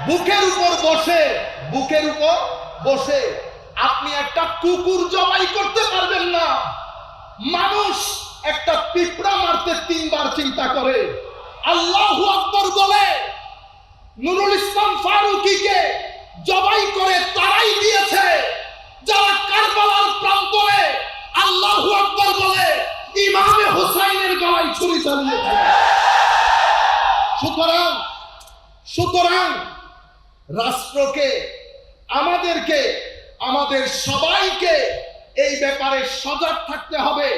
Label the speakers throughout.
Speaker 1: বুকের উপর বসে আপনি একটা কুকুর জবাই করতে পারবেন না। মানুষ একটা পিঁপড়া মারতে 3 বার চিন্তা করে। আল্লাহু আকবার বলে নুরুল ইসলাম ফারুকীকে জবাই করে তারাই দিয়েছে যারা কারবালার প্রান্তরে আল্লাহু আকবার বলে ইমামে হুসাইনের গলায় ছুরি চালিয়েছে। সুতরাং রাষ্ট্রকে, আমাদেরকে, আমাদের সবাইকে এই ব্যাপারে সজাগ থাকতে হবে।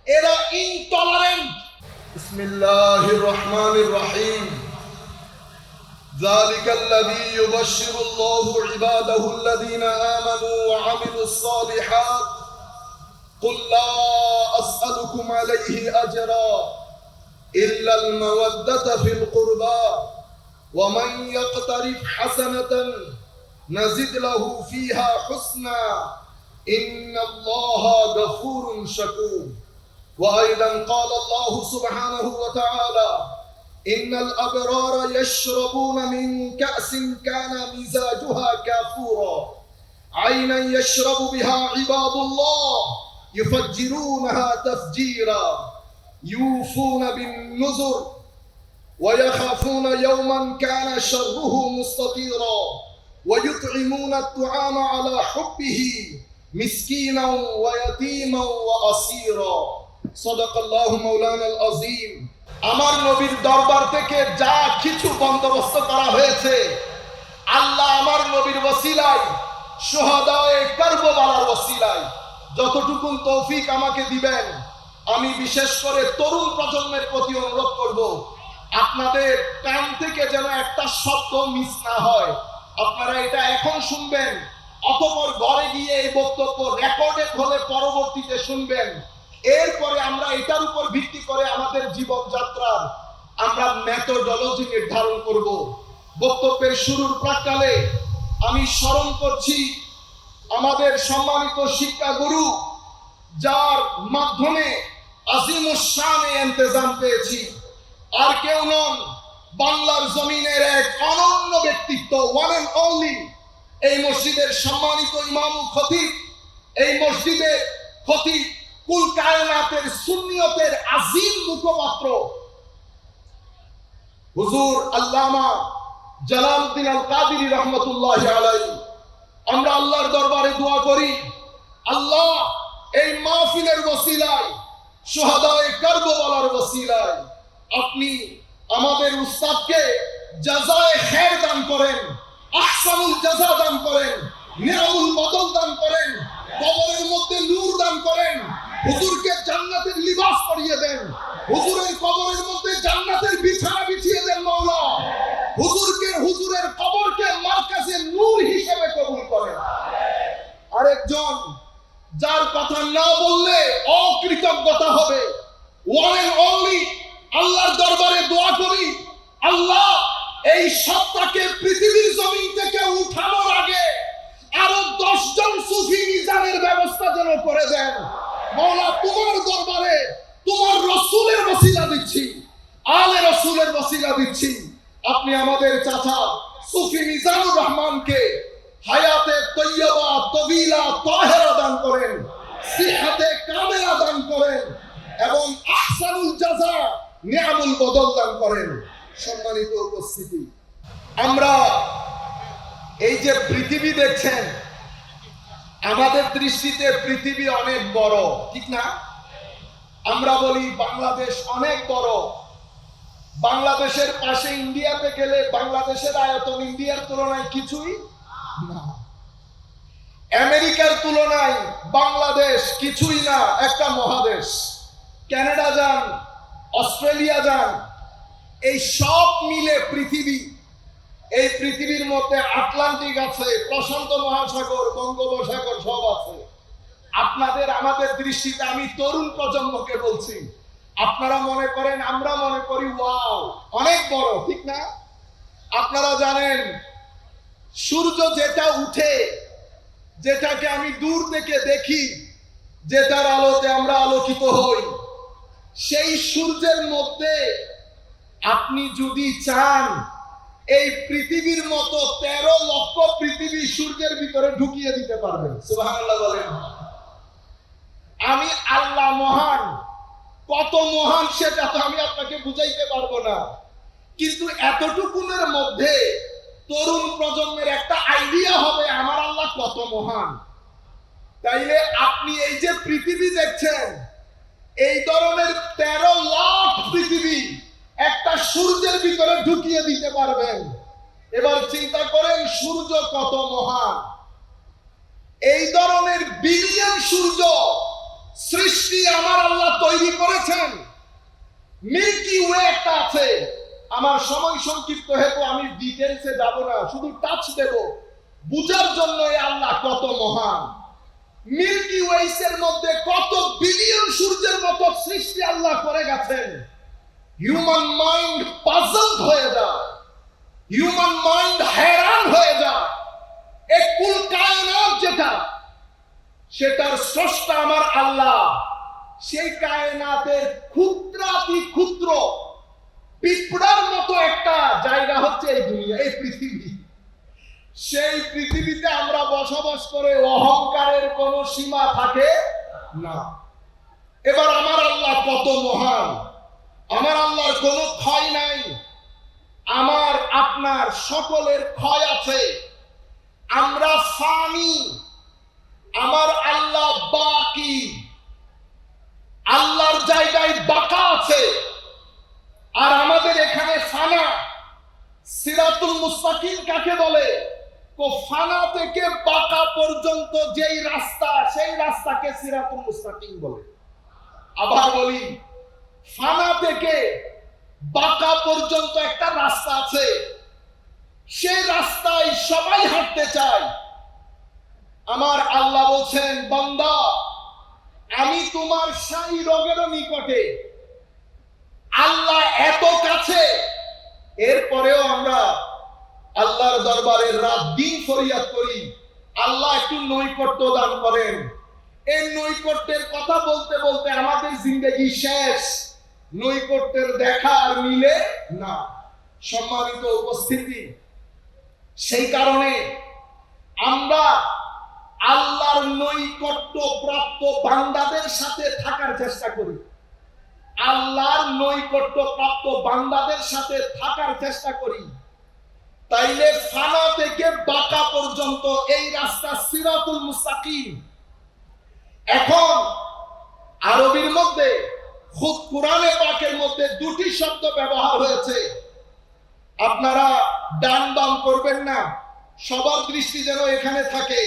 Speaker 1: এরা ইনটলারেন্ট। বিসমিল্লাহির রহমানির রহিম। ذلك الذي يبشر الله عباده الذين آمنوا وعملوا الصالحات قل لا أسألكم عليه أجرا إلا المودة في القربى ومن يقترف حسنة نزد له فيها حسنا إن الله غفور شكور. وأيضا قال الله سبحانه وتعالى إن الأبرار يشربون من كأس كان مزاجها كافورا عينا يشرب بها عباد الله يفجرونها تفجيرا يوفون بالنذر ويخافون يوما كان شره مستطيرا ويطعمون الطعام على حبه مسكينا ويتيما وأسيرا صدق الله مولانا العظيم. আমার নবীর দরবার থেকে যা কিছু বন্দোবস্ত করা হয়েছে আল্লাহ আমার নবীর ওসিলায়, শুহাদায়ে কারবালার ওসিলায় যতটুকু তৌফিক আমাকে দিবেন, আমি বিশেষ করে তরুণ প্রজন্মের প্রতি অনুরোধ করব, আপনাদের কান থেকে যেন একটা শব্দ মিস না হয়। আপনারা এটা এখন শুনবেন, অতঃপর ঘরে গিয়ে এই বক্তব্য রেকর্ডেড হলে পরবর্তীতে শুনবেন। এরপরে আমরা এটার উপর ভিত্তি করে আমাদের জীবনযাত্রার আমরা মেথোডোলজি নির্ধারণ করব। বক্তব্যের শুরুর প্রাক্কালে আমি স্মরণ করছি আমাদের সম্মানিত শিক্ষাগুরু, যার মাধ্যমে আজিমুস শানে ইন্তেজাম পেয়েছি, আর কেউ নন, বাংলার জমিনের এক অনন্য ব্যক্তিত্ব, ওয়ান এন্ড অনলি, এই মসজিদের সম্মানিত ইমাম খতিব, এই মসজিদের খতিব, কুল কায়নাতের সুন্নিয়তের আজিম মুখপাত্র হুজুর আল্লামা জালালউদ্দিন আল কাদেরী রাহমাতুল্লাহি আলাইহি। আমরা আল্লাহর দরবারে দোয়া করি, আল্লাহ এই মাহফিলের ওসিলায়, শুহাদায়ে কারবালার ওসিলায় আপনি আমাদের উস্তাদকে জাযায়ে খায়র দান করেন, আহসানুল জাযা দান করেন, নিরামুল বদল দান করেন, কবরের মধ্যে নূর দান করেন, হুজুরকে জান্নাতের লিবাস পরিয়ে দেন, হুজুরের কবরের মধ্যে জান্নাতের বিছানা বিছিয়ে দেন মাওলা, হুজুরের কবরকে মারকাজে নূর হিসেবে কবুল করেন। আরেকজন যার কথা না বললে অকৃতজ্ঞতা হবে, ওয়ান এন্ড অনলি, আল্লাহর দরবারে দোয়া করি, আল্লাহ এই সত্তাকে পৃথিবীর জমিন থেকে উঠানোর আগে আরো 10 জন সুফি মিজানের ব্যবস্থা যেন করে দেন। মাওলা তোমার দরবারে তোমার রাসূলের ওসিলা দিচ্ছি, আলে রাসূলের ওসিলা দিচ্ছি, আপনি আমাদের চাচা সুফি মিজানুর রহমানকে হায়াতে তৈয়বা তবিলা তাহেরা দান করেন, সিহাতে কামেলা দান করেন এবং আহসানুল জাযা নিয়ামুল বদল দান করেন। সম্মানিত উপস্থিতি, আমরা এই যে পৃথিবী দেখছেন, আমাদের দৃষ্টিতে পৃথিবী অনেক বড়, ঠিক না? আমরা বলি বাংলাদেশ অনেক বড়, বাংলাদেশের পাশে ইন্ডিয়াতে গেলে বাংলাদেশের আয়তন ইন্ডিয়ার তুলনায় কিছুই না, আমেরিকার তুলনায় বাংলাদেশ কিছুই না, একটা মহাদেশ। কানাডা যান, অস্ট্রেলিয়া যান, এই সব মিলে পৃথিবী, এই পৃথিবীর মধ্যে আটলান্টিক আছে, প্রশান্ত মহাসাগর, বঙ্গোপসাগর সব আছে। আপনাদের আমাদের দৃষ্টিতে, আমি তরুণ প্রজন্মকে বলছি, আপনারা মনে করেন, আমরা মনে করি ওয়াও অনেক বড়, ঠিক না? আপনারা জানেন সূর্য যেটা উঠে, যেটাকে আমি দূর থেকে দেখি, যেটার আলোতে আমরা আলোকিত হই, সেই সূর্যের মধ্যে আপনি যদি চান এই পৃথিবীর মতো পৃথিবী সূর্যের ভিতরে ঢুকিয়ে দিতে পারবেন। সুবহানাল্লাহ বলেন। আমি আল্লাহ মহান, কত মহান সেটা তো আমি আপনাকে বুঝাইতে পারবো না, কিন্তু এতটুকুনের মধ্যে তরুণ প্রজন্মের একটা আইডিয়া হবে আমার আল্লাহ কত মহান। তাইলে আপনি এই যে পৃথিবী দেখছেন, এই ধরনের 13 লাখ পৃথিবী একটা সূর্যের ভিতরে ঢুকিয়ে দিতে পারবেন। এবার চিন্তা করেন সূর্য কত মহান। এই ধরনের বিলিয়ন সূর্য সৃষ্টি আমার আল্লাহ তৈরি করেছেন। মিল্কি ওয়ে একটা আছে, আমার সময় সংক্ষিপ্ত হেতু আমি ডিটেলসে যাব না, শুধু টাচ দেব বুঝার জন্য এই আল্লাহ কত মহান। মিল্কি ওয়েস এর মধ্যে কত বিলিয়ন সূর্যের মতো সৃষ্টি আল্লাহ করে গেছেন। হিউম্যান মাইন্ড পাজলড হয়ে যায়, হিউম্যান মাইন্ড हैरान হয়ে যায়। এই কুল কায়নাত যেটা, সেটার স্রষ্টা আমার আল্লাহ, সেই কায়নাতের ক্ষুদ্রাতি ক্ষুদ্র পিঁপড়ার মতো একটা জায়গা হচ্ছে এই দুনিয়া, এই পৃথিবী। সেই পৃথিবীতে আমরা বসবাস করে অহংকারের কোনো সীমা থাকে না। এবার আমার আল্লাহ কত মহান। আমার আল্লাহর কোনো ক্ষয় নাই, আমার আপনার সকলের ক্ষয় আছে। আমরা ফানি, আমার আল্লাহ বাকি, আল্লাহর জায়গায় বাকা আছে, আর আমাদের এখানে ফানা। সিরাতুল মুস্তাকিম কাকে বলে? ফানা থেকে বাকা পর্যন্ত যেই রাস্তা, সেই রাস্তাকে সিরাতুল মুস্তাকিম বলে। আবার বলি, ফানা থেকে বাকা পর্যন্ত একটা রাস্তা আছে, সেই রাস্তায় সবাই হাঁটতে চায়। আমার আল্লাহ বলছেন, বান্দা আমি তোমার সাই রোগেরও নিকটে। আল্লাহ এত কাছে, এরপরেও আমরা আল্লাহর দরবারে রাত দিন ফরিয়াদ করি, আল্লাহ একটু নৈকট্য দান করেন। এই নৈকট্যের কথা বলতে বলতে আমাদের জিন্দেগি শেষ, নৈকট্যের দেখা আর মিলে না। সম্মানিত উপস্থিতি, সেই কারণে আমরা আল্লাহর নৈকট্য প্রাপ্ত বান্দাদের সাথে থাকার চেষ্টা করি, আল্লাহর নৈকট্য প্রাপ্ত বান্দাদের সাথে থাকার চেষ্টা করি। তাইলে ফানা থেকে বাকা পর্যন্ত এই রাস্তা সিরাতুল মুস্তাকিম। এখন আরবির মধ্যে খুব কোরআনে পাকের মধ্যে দুটি শব্দ ব্যবহার হয়েছে। আপনারা ডান বাম করবেন না, সবার দৃষ্টি যেন এখানে থাকে।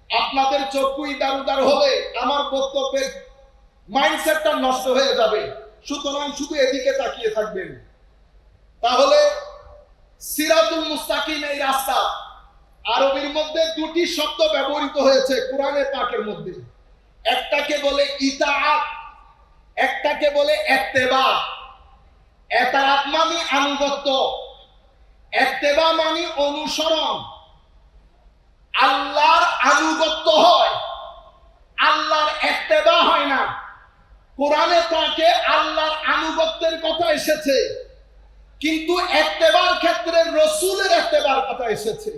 Speaker 1: আপনাদের চক্ষু ইদার উদার হলে আমার বক্তব্যের মাইন্ডসেটটা নষ্ট হয়ে যাবে, সুতরাং শুধু এদিকে তাকিয়ে থাকবেন। তাহলে সিরাতুল মুস্তাকিম এই রাস্তা, আরবির মধ্যে দুটি শব্দ ব্যবহৃত হয়েছে কোরআনে পাকের মধ্যে। একটাকে বলে ইতাআত, একটাকে বলে ইত্তেবা। ইতাআত মানে আনুগত্য, ইত্তেবা মানে অনুসরণ। আল্লাহর আনুগত্য হয়, আল্লাহর ইত্তেবা হয় না। কোরআনে পাকে আল্লাহর আনুগত্যের কথা এসেছে, কিন্তু ইত্তেবার ক্ষেত্রে রাসূলের ইত্তেবার কথা এসেছে।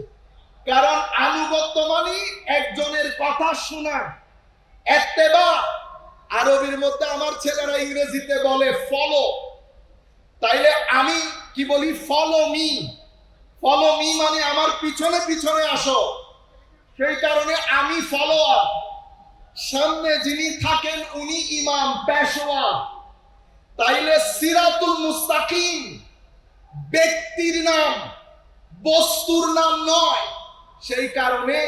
Speaker 1: কারণ আনুগত্য মানে একজনের কথা শোনা, ইত্তেবা আরবির মধ্যে আমার ছেলেরা ইংরেজিতে বলে ফলো। তাইলে আমি কি বলি? Follow me. ফলো মি মানে আমার পিছনে পিছনে আসো। সেই কারণে আমি ফলোয়ার, সামনে যিনি থাকেন উনি ইমাম, পেশওয়া। তাইলে সিরাতুল মুস্তাকিম ব্যক্তির নাম, বস্তুর নাম নয়। সেই কারণে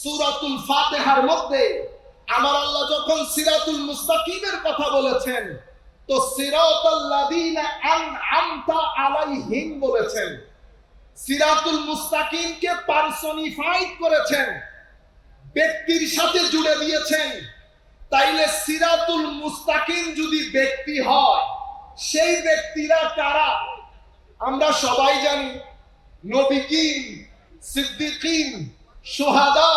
Speaker 1: সূরাতুল ফাতিহার মধ্যে আমার আল্লাহ যখন সিরাতুল মুস্তাকিমের কথা বলেছেন, তো সিরাতাল লাযিনা আনআমতা আলাইহিম বলেছেন। সিরাতুল মুস্তাকিমকে পার্সনিফাইড করেছেন, ব্যক্তির সাথে জুড়ে দিয়েছেন। তাইলে সিরাতুল মুস্তাকিম যদি ব্যক্তি হয়, সেই ব্যক্তিরা কারা? আমরা সবাই জানি, নবীগণ, সিদ্দিকিন, শুহাদা,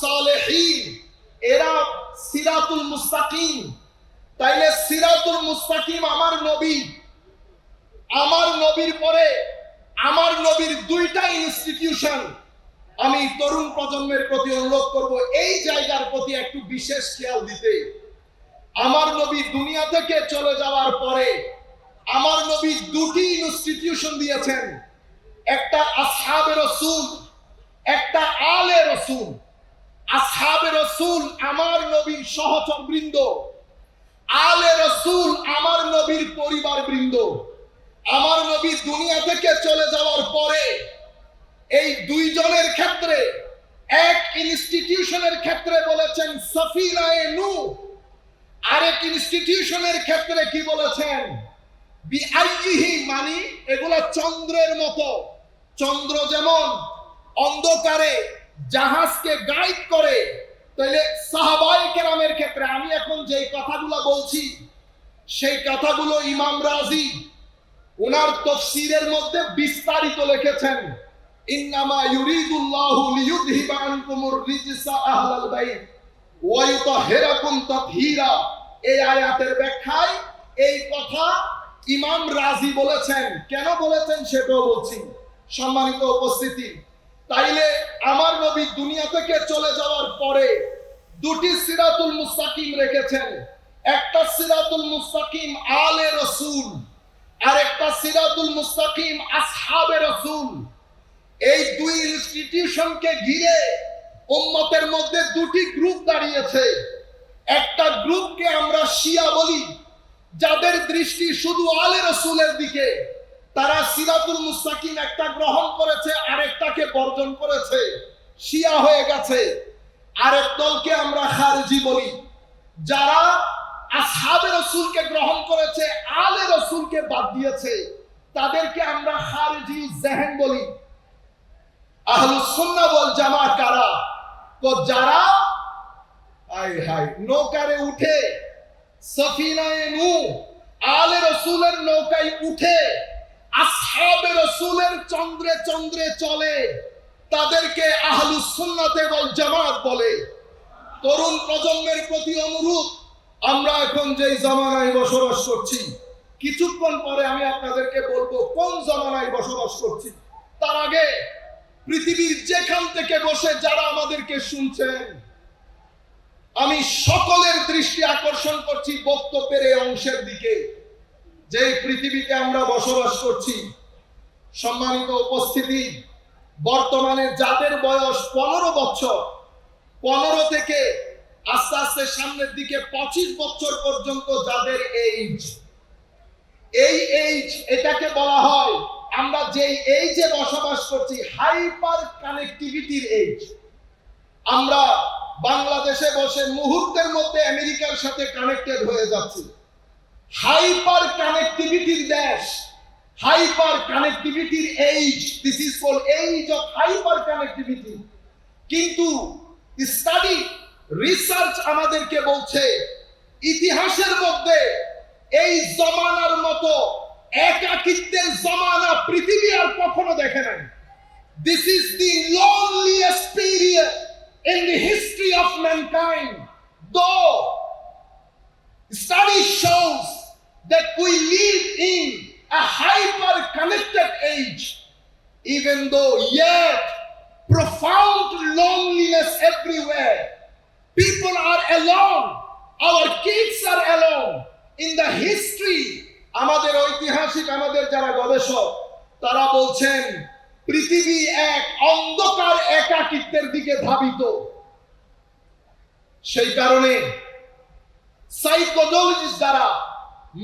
Speaker 1: সালেহিন, এরা সিরাতুল মুস্তাকিম। তাইলে সিরাতুল মুস্তাকিম আমার নবী, আমার নবীর পরে আমার নবীর দুইটা ইনস্টিটিউশন, আমি তরুণ প্রজন্মের প্রতি অনুরোধ করব এই জায়গার প্রতি একটু বিশেষ খেয়াল দিতে। আমার নবী দুনিয়া থেকে চলে যাওয়ার পরে আমার নবী দুটি ইনস্টিটিউশন দিয়েছেন, একটা আসহাবে রাসূল, একটা আলে রাসূল। আসহাবে রাসূল আমার নবীর সহচরবৃন্দ, আলে রাসূল আমার নবীর পরিবারবৃন্দ। আমার নবী দুনিয়া থেকে চলে যাওয়ার পরে এই দুইজনের ক্ষেত্রে এক ইনস্টিটিউশনের ক্ষেত্রে বলেছেন সফিনায়ে নূহ, আরেক ইনস্টিটিউশনের ক্ষেত্রে কি বলেছেন বিআইহি, মানে এগুলা চন্দ্রের মতো। চন্দ্র যেমন অন্ধকারে জাহাজকে গাইড করে, তাইলে সাহাবায়ে কেরামের ক্ষেত্রে আমি এখন যেই কথাগুলো বলছি সেই কথাগুলো ইমাম রাজি ওনার তাফসীরের মধ্যে বিস্তারিত লিখেছেন। ইন্নামা ইউরিদুল্লাহু লিইউযহিবা আনকুমুর রিজসা আহলাল বাইত ওয়া ইউতাহহিরাকুম তাতহীরা। এই আয়াতের ব্যাখ্যায় এই কথা ইমাম রাজি বলেছেন। কেন বলেছেন সেটাও বলছি। সম্মানিত উপস্থিতি, তাইলে আমার নবী দুনিয়া থেকে চলে যাওয়ার পরে দুটি সিরাতুল মুস্তাকিম রেখেছেন, একটা সিরাতুল মুস্তাকিম আলে রাসূল আর একটা সিরাতুল মুস্তাকিম আসহাবে রাসূল। এই দুই ইনস্টিটিউশনকে ঘিরে উম্মতের মধ্যে দুটি গ্রুপ দাঁড়িয়েছে। একটা গ্রুপকে আমরা শিয়া বলি, যাদের দৃষ্টি শুধু আলে রাসূলের দিকে, তারা সিরাতুল মুস্তাকিম একটা গ্রহণ করেছে আরেকটাকে বর্জন করেছে, শিয়া হয়ে গেছে। আরেক দলকে আমরা খারিজি বলি, যারা আসহাবে রাসূলকে গ্রহণ করেছে আলে রাসূলকে বাদ দিয়েছে, তাদেরকে আমরা খারিজি জেহেন বলি। আহলুস সুন্নাহ ওয়াল জামাত কারা? তো যারা নৌকারে উঠে সফিনায়ে নূহ আলে রাসূলের নৌকায় উঠে আসহাবে রাসূলের চন্দ্রে চন্দ্রে চলে, তাদেরকে আহলুস সুন্নাত ওয়াল জামাত বলে। তরুণ প্রজন্মের প্রতি অনুরোধ, আমরা এখন যেই জামানায় বসবাস করছি, কিছুক্ষণ পরে আমি আপনাদেরকে বলবো কোন জামানায় বসবাস করছি। তার আগে পৃথিবীর যেখান থেকে বসে যারা আমাদেরকে শুনছেন, আমি সকলের দৃষ্টি আকর্ষণ করছি বক্তব্যের এই অংশের দিকে, যে পৃথিবীতে আমরা বসবাস করছি। সম্মানিত উপস্থিতি, বর্তমানে যাদের বয়স 15 বছর, 15 থেকে আস্তে আস্তে সামনের দিকে 25 বছর পর্যন্ত যাদের এইজ, এই এইজ, এটাকে বলা হয়, আমরা যেই এইজে বসবাস করছি হাইপার কানেক্টিভিটির এইজ। আমরা বাংলাদেশে বসে মুহূর্তের মধ্যে আমেরিকার সাথে কানেক্টেড হয়ে যাচ্ছি। হাইপার কানেক্টিভিটির দেশ, হাইপার কানেক্টিভিটির age, this is called age of hyper connectivity. কিন্তু স্টাডি, রিসার্চ আমাদেরকে বলছে ইতিহাসের মধ্যে এই জমানার মতো একাকিত্বের জমানা পৃথিবী আর কখনো দেখে নাই। This is the loneliest period in the history of mankind. Though study shows that we live in a hyper connected age, even though yet profound loneliness everywhere. People are alone. Our kids are alone. In the history, আমাদের ঐতিহাসিক, আমাদের যারা গবেষক, তারা বলছেন পৃথিবী এক অন্ধকার একাকিত্বের দিকে ধাবিত। সেই কারণে সাইকোলজিস্ট যারা,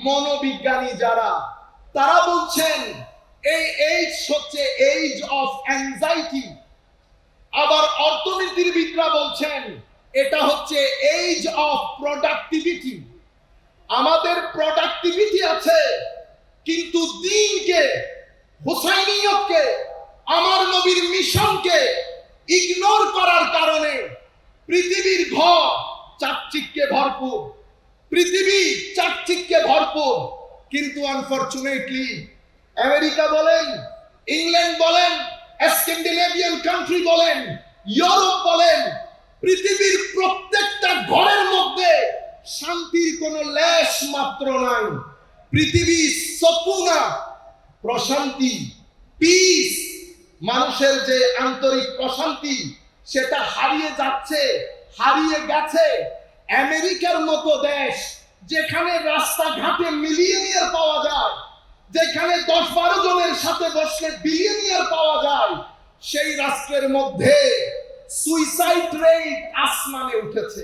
Speaker 1: মনোবিজ্ঞানী যারা, তারা বলছেন এই এইজ হচ্ছে এইজ অফ অ্যাংজাইটি। আবার অর্থনীতিবিদরা বলছেন এটা হচ্ছে এইজ অফ প্রোডাক্টিভিটি। আমাদের প্রোডাক্টিভিটি আছে, কিন্তু দ্বীনকে, হুসাইনিয়তকে, আমার নবীর মিশনকে ইগনোর করার কারণে পৃথিবীর ঘর চাকচিক্যে ভরপুর, পৃথিবী চাকচিক্যে ভরপুর, কিন্তু আনফরচুনেটলি আমেরিকা বলেন, ইংল্যান্ড বলেন, স্ক্যান্ডিনেভিয়ান কান্ট্রি বলেন, ইউরোপ বলেন, পৃথিবীর প্রত্যেকটা ঘরের মধ্যে শান্তির কোনো লেশ মাত্র নাই। পৃথিবী সকুনা, প্রশান্তি, পিস, মানুষের যে আন্তরিক প্রশান্তি সেটা হারিয়ে যাচ্ছে, হারিয়ে গেছে। আমেরিকার মতো দেশ যেখানে রাস্তাঘাটে মিলিয়নিয়ার পাওয়া যায়, যেখানে 10-12 জনের সাথে বসলে বিলিয়নিয়ার পাওয়া যায়, সেই রাষ্ট্রের মধ্যে সুইসাইড রেট আসমানে উঠেছে।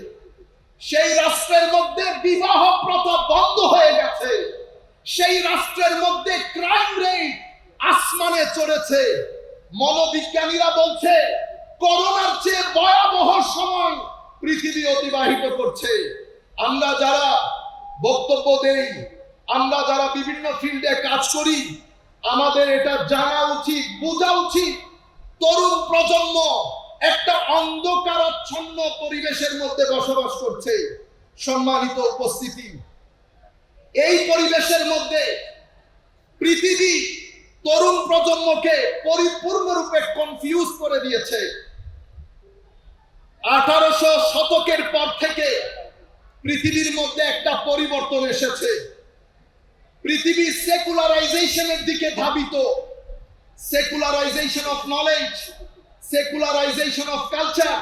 Speaker 1: সেই রাষ্ট্রের মধ্যে বিবাহ প্রথা বন্ধ হয়ে গেছে। সেই রাষ্ট্রের মধ্যে ক্রাইম রেট আসমানে চড়েছে। মনোবিজ্ঞানীরা বলছে করোনার চেয়ে ভয়াবহ সময় পৃথিবী অতিবাহিত করছে। আমরা যারা বক্তব্য দেই, আমরা যারা বিভিন্ন ফিল্ডে কাজ করি, আমাদের এটা জানা উচিত, বোঝা উচিত, তরুণ প্রজন্ম একটা অন্ধকারাচ্ছন্ন পরিবেশের মধ্যে বসবাস করছে। সম্মানিত উপস্থিতি, এই পরিবেশের মধ্যে পৃথিবী তরুণ প্রজন্মকে পরিপূর্ণরূপে কনফিউজ করে দিয়েছে। 1800 শতকের পর থেকে পৃথিবীর মধ্যে একটা পরিবর্তন এসেছে। পৃথিবী সেকুলারাইজেশনের দিকে ধাবিত। Secularisation of knowledge, secularisation of culture,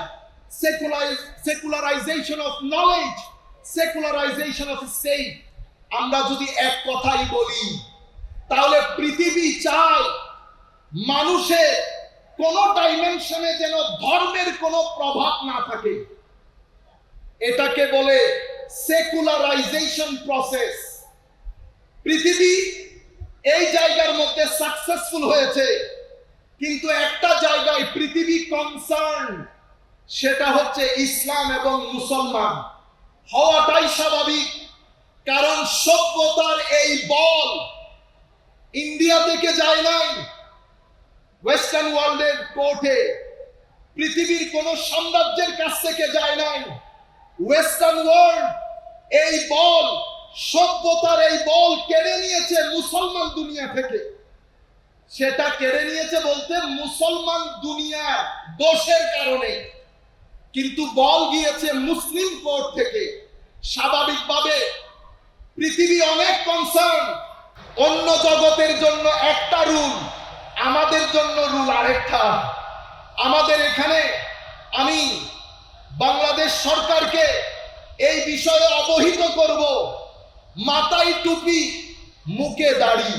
Speaker 1: secularisation of knowledge, secularisation of state. আমরা যদি এক কথাই বলি, তাহলে পৃথিবী চায় মানুষের কোন ডাইমেনশনে যেন ধর্মের কোনো প্রভাব না থাকে। এটাকে বলে সেকুলারাইজেশন প্রসেস। পৃথিবী এই জায়গার মধ্যে সাকসেসফুল হয়েছে, কিন্তু একটা জায়গায় পৃথিবী কনসার্ন, সেটা হচ্ছে ইসলাম এবং মুসলমান হওয়াটাই স্বাভাবিক। কারণ সভ্যতার এই বল ইন্ডিয়া থেকে যায় নাই, ওয়েস্টার্ন ওয়ার্ল্ডের কোর্টে পৃথিবীর কোন সাম্রাজ্যের কাছ থেকে যায় নাই। ওয়েস্টার্ন ওয়ার্ল্ড এই বল, সভ্যতার এই বল কেড়ে নিয়েছে মুসলমান দুনিয়া থেকে। সেটা কেড়ে নিয়েছে বলতে মুসলমান দুনিয়ার দোষের কারণে, কিন্তু বল গিয়েছে মুসলিম কোর্ট থেকে। স্বাভাবিকভাবে পৃথিবী অনেক কনসার্ন। অন্য জগতের জন্য একটা রুল, আমাদের জন্য রুল আরেকটা। আমাদের এখানে আমি বাংলাদেশ সরকারকে এই বিষয়ে অবহিত করব, মাথায় টুপি, মুখে দাড়ি,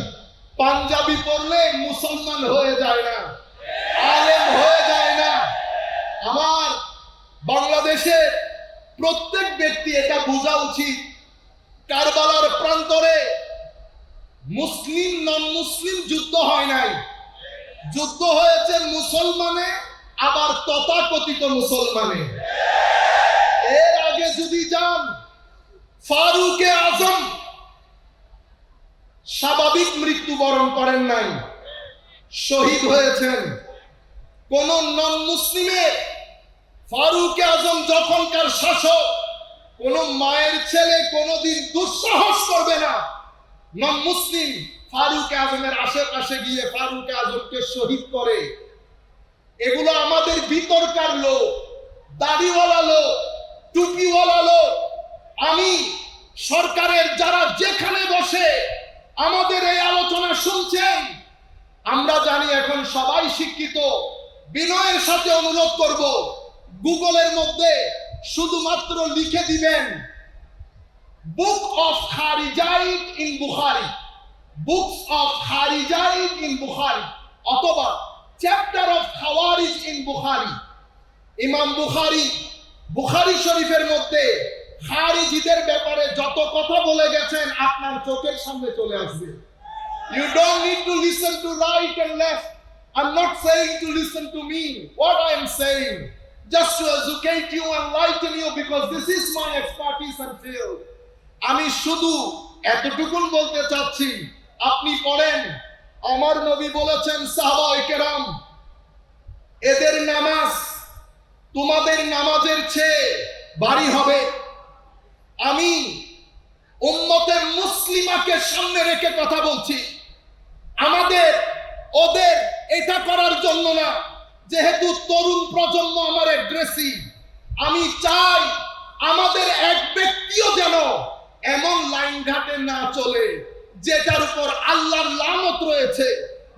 Speaker 1: পাঞ্জাবি পরলে মুসলমান হয়ে যায় না, আলেম হয়ে যায় না। আমার বাংলাদেশের প্রত্যেক ব্যক্তি এটা বোঝা উচিত। কারবালার প্রান্তরে মুসলিম নন মুসলিম যুদ্ধ হয় নাই, যুদ্ধ হয়েছে মুসলমানে, আবার তথাকথিত মুসলমানে। এর আগে যদি যান, ফারুকে আজম স্বাভাবিক মৃত্যুবরণ করেন নাই, শহীদ হয়েছেন। কোন নন মুসলিমের ফারুকে আজম যখনকার শাসক, কোন মায়ের ছেলে কোনদিন দুঃসাহস করবে না নন মুসলিম ফারুকে আজমের আশেপাশে গিয়ে ফারুকে আজমকে শহীদ করে। এগুলো আমাদের ভিতরকার লোক, দাড়িওয়ালা লোক, টুপিওয়ালা লোক। আমি সরকারের যারা যেখানে বসে আমাদের এই আলোচনা শুনছেন, আমরা জানি এখন সবাই শিক্ষিত। বিনয়ের সাথে অনুরোধ করব, গুগলের মধ্যে শুধুমাত্র লিখে দিবেন book of Kharijites in Bukhari, books of Kharijites in Bukhari, অথবা chapter of Khawarij in Bukhari. ইমাম বুখারী বুখারী শরীফের মধ্যে খারিজিদের ব্যাপারে যত কথা বলে গেছেন আপনার চোখের সামনে চলে আসবে। You don't need to listen to right and left. I'm not saying to listen to me. What I am saying, just to educate you and enlighten you, because this is my expertise and field. আমি শুধু এতটুকুন বলতে চাচ্ছি, আপনি পড়েন, আমার নবী বলেছেন সাহাবায়ে কেরাম, এদের নামাজ তোমাদের নামাজের চেয়ে ভারী হবে। আমি উম্মতে মুসলিমাকে সামনে রেখে কথা বলছি। আমাদের ওদের এটা করার জন্য না, যেহেতু তরুণ প্রজন্ম আমার অ্যাগ্রেসিভ, আমি চাই আমাদের এক ব্যক্তিও যেন এমন লাইন ঘাটে না চলে যেটার উপর আল্লাহর লানত রয়েছে,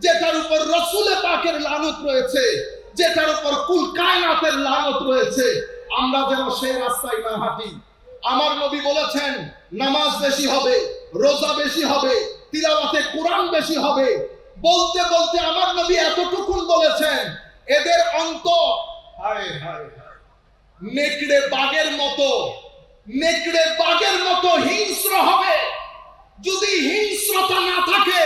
Speaker 1: যেটার উপর রাসূল পাকের লানত রয়েছে, যেটার উপর কুল কায়নাতের লানত রয়েছে, আমরা যেন সেই রাস্তায় না হাঁটি। আমার নবী বলেছেন নামাজ বেশি হবে, রোজা বেশি হবে, তিলাওয়াতে কোরআন বেশি হবে। বলতে বলতে আমার নবী এতটুকুন বলেছেন এদের অন্তর হায় হায় নেকড়ে বাঘের মতো হিংস্র হবে। যদি হিংস্রতা না থাকে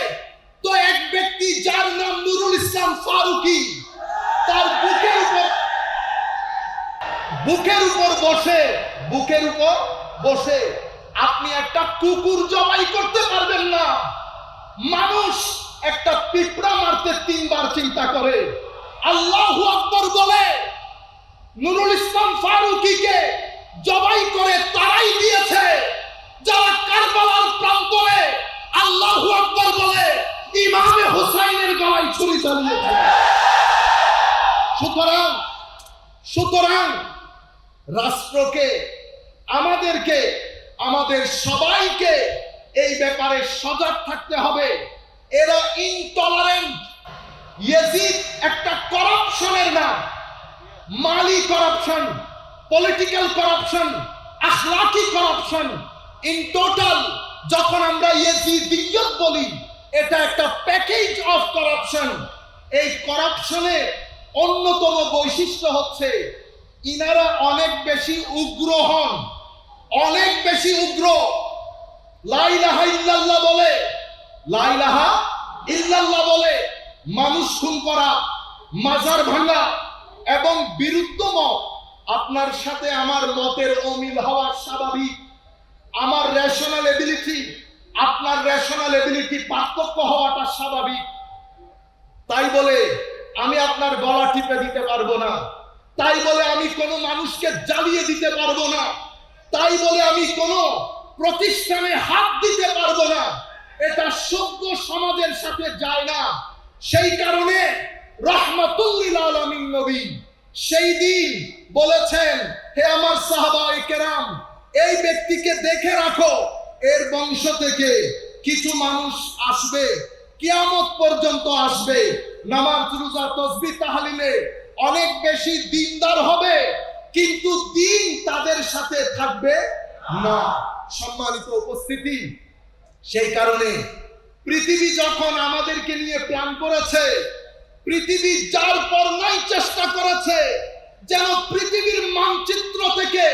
Speaker 1: তো এক ব্যক্তি যার নাম নুরুল ইসলাম ফারুকী, তার বুকের উপর বসে আপনি একটা কুকুর জবাই করতে পারবেন না। মানুষ একটা পিঁপড়া মারতে 3 বার চিন্তা করে। আল্লাহু আকবার বলে নুরুল ইসলাম ফারুকীকে জবাই করে তারাই দিয়েছে যারা কারবালার প্রান্তরে আল্লাহু আকবার বলে ইমামে হুসাইনের গলায় ছুরি চালিয়েছে। সুতরাং রাষ্ট্রকে, আমাদেরকে, আমাদের সবাইকে এই ব্যাপারে সজাগ থাকতে হবে। এরা ইনটলারেন্ট। ইয়াজিদ একটা করাপশনের নাম, মালি করাপশন, পলিটিক্যাল করাপশন, আখলাকি করাপশন। ইন টোটাল যখন আমরা ইয়াজিদিয়ত বলি, এটা একটা প্যাকেজ অফ করাপশন। এই করাপশনের অন্যতম বৈশিষ্ট্য হচ্ছে ইনারা অনেক বেশি উগ্র হন, অনেক বেশি উগ্র। লা ইলাহা ইল্লাল্লাহ বলে মানুষ খুন করা, মাজার ভাঙা এবং বিরুদ্ধ মত। আপনার সাথে আমার মতের অমিল হওয়া স্বাভাবিক। আমার রেশনাল এবিলিটি, আপনার রেশনাল এবিলিটি পার্থক্য হওয়াটা স্বাভাবিক। তাই বলে আমি আপনার গলা টিপে দিতে পারবো না, তাই বলে আমি কোনো মানুষকে জ্বালিয়ে দিতে পারবো না, তাই বলে আমি কোনো প্রতিষ্ঠানে হাত দিতে পারবো না। এটা সভ্য সমাজের সাথে যায় না। সেই কারণে রাহমাতুল লিল আলামিন নবী সেই দিন বলেছেন, হে আমার সাহাবায়ে কেরাম, এই ব্যক্তিকে দেখে রাখো, এর বংশ থেকে কিছু মানুষ আসবে, কিয়ামত পর্যন্ত আসবে, নামাজ রোজা তাসবিহ তাহলিলে অনেক বেশি দিনদার হবে, কিন্তু দিন তাদের সাথে থাকবে না। সম্মানিত উপস্থিতি, সেই কারণে পৃথিবী যখন আমাদেরকে নিয়ে প্ল্যান করেছে, পৃথিবী যার পর নাই চেষ্টা করেছে যেন পৃথিবীর মানচিত্র থেকে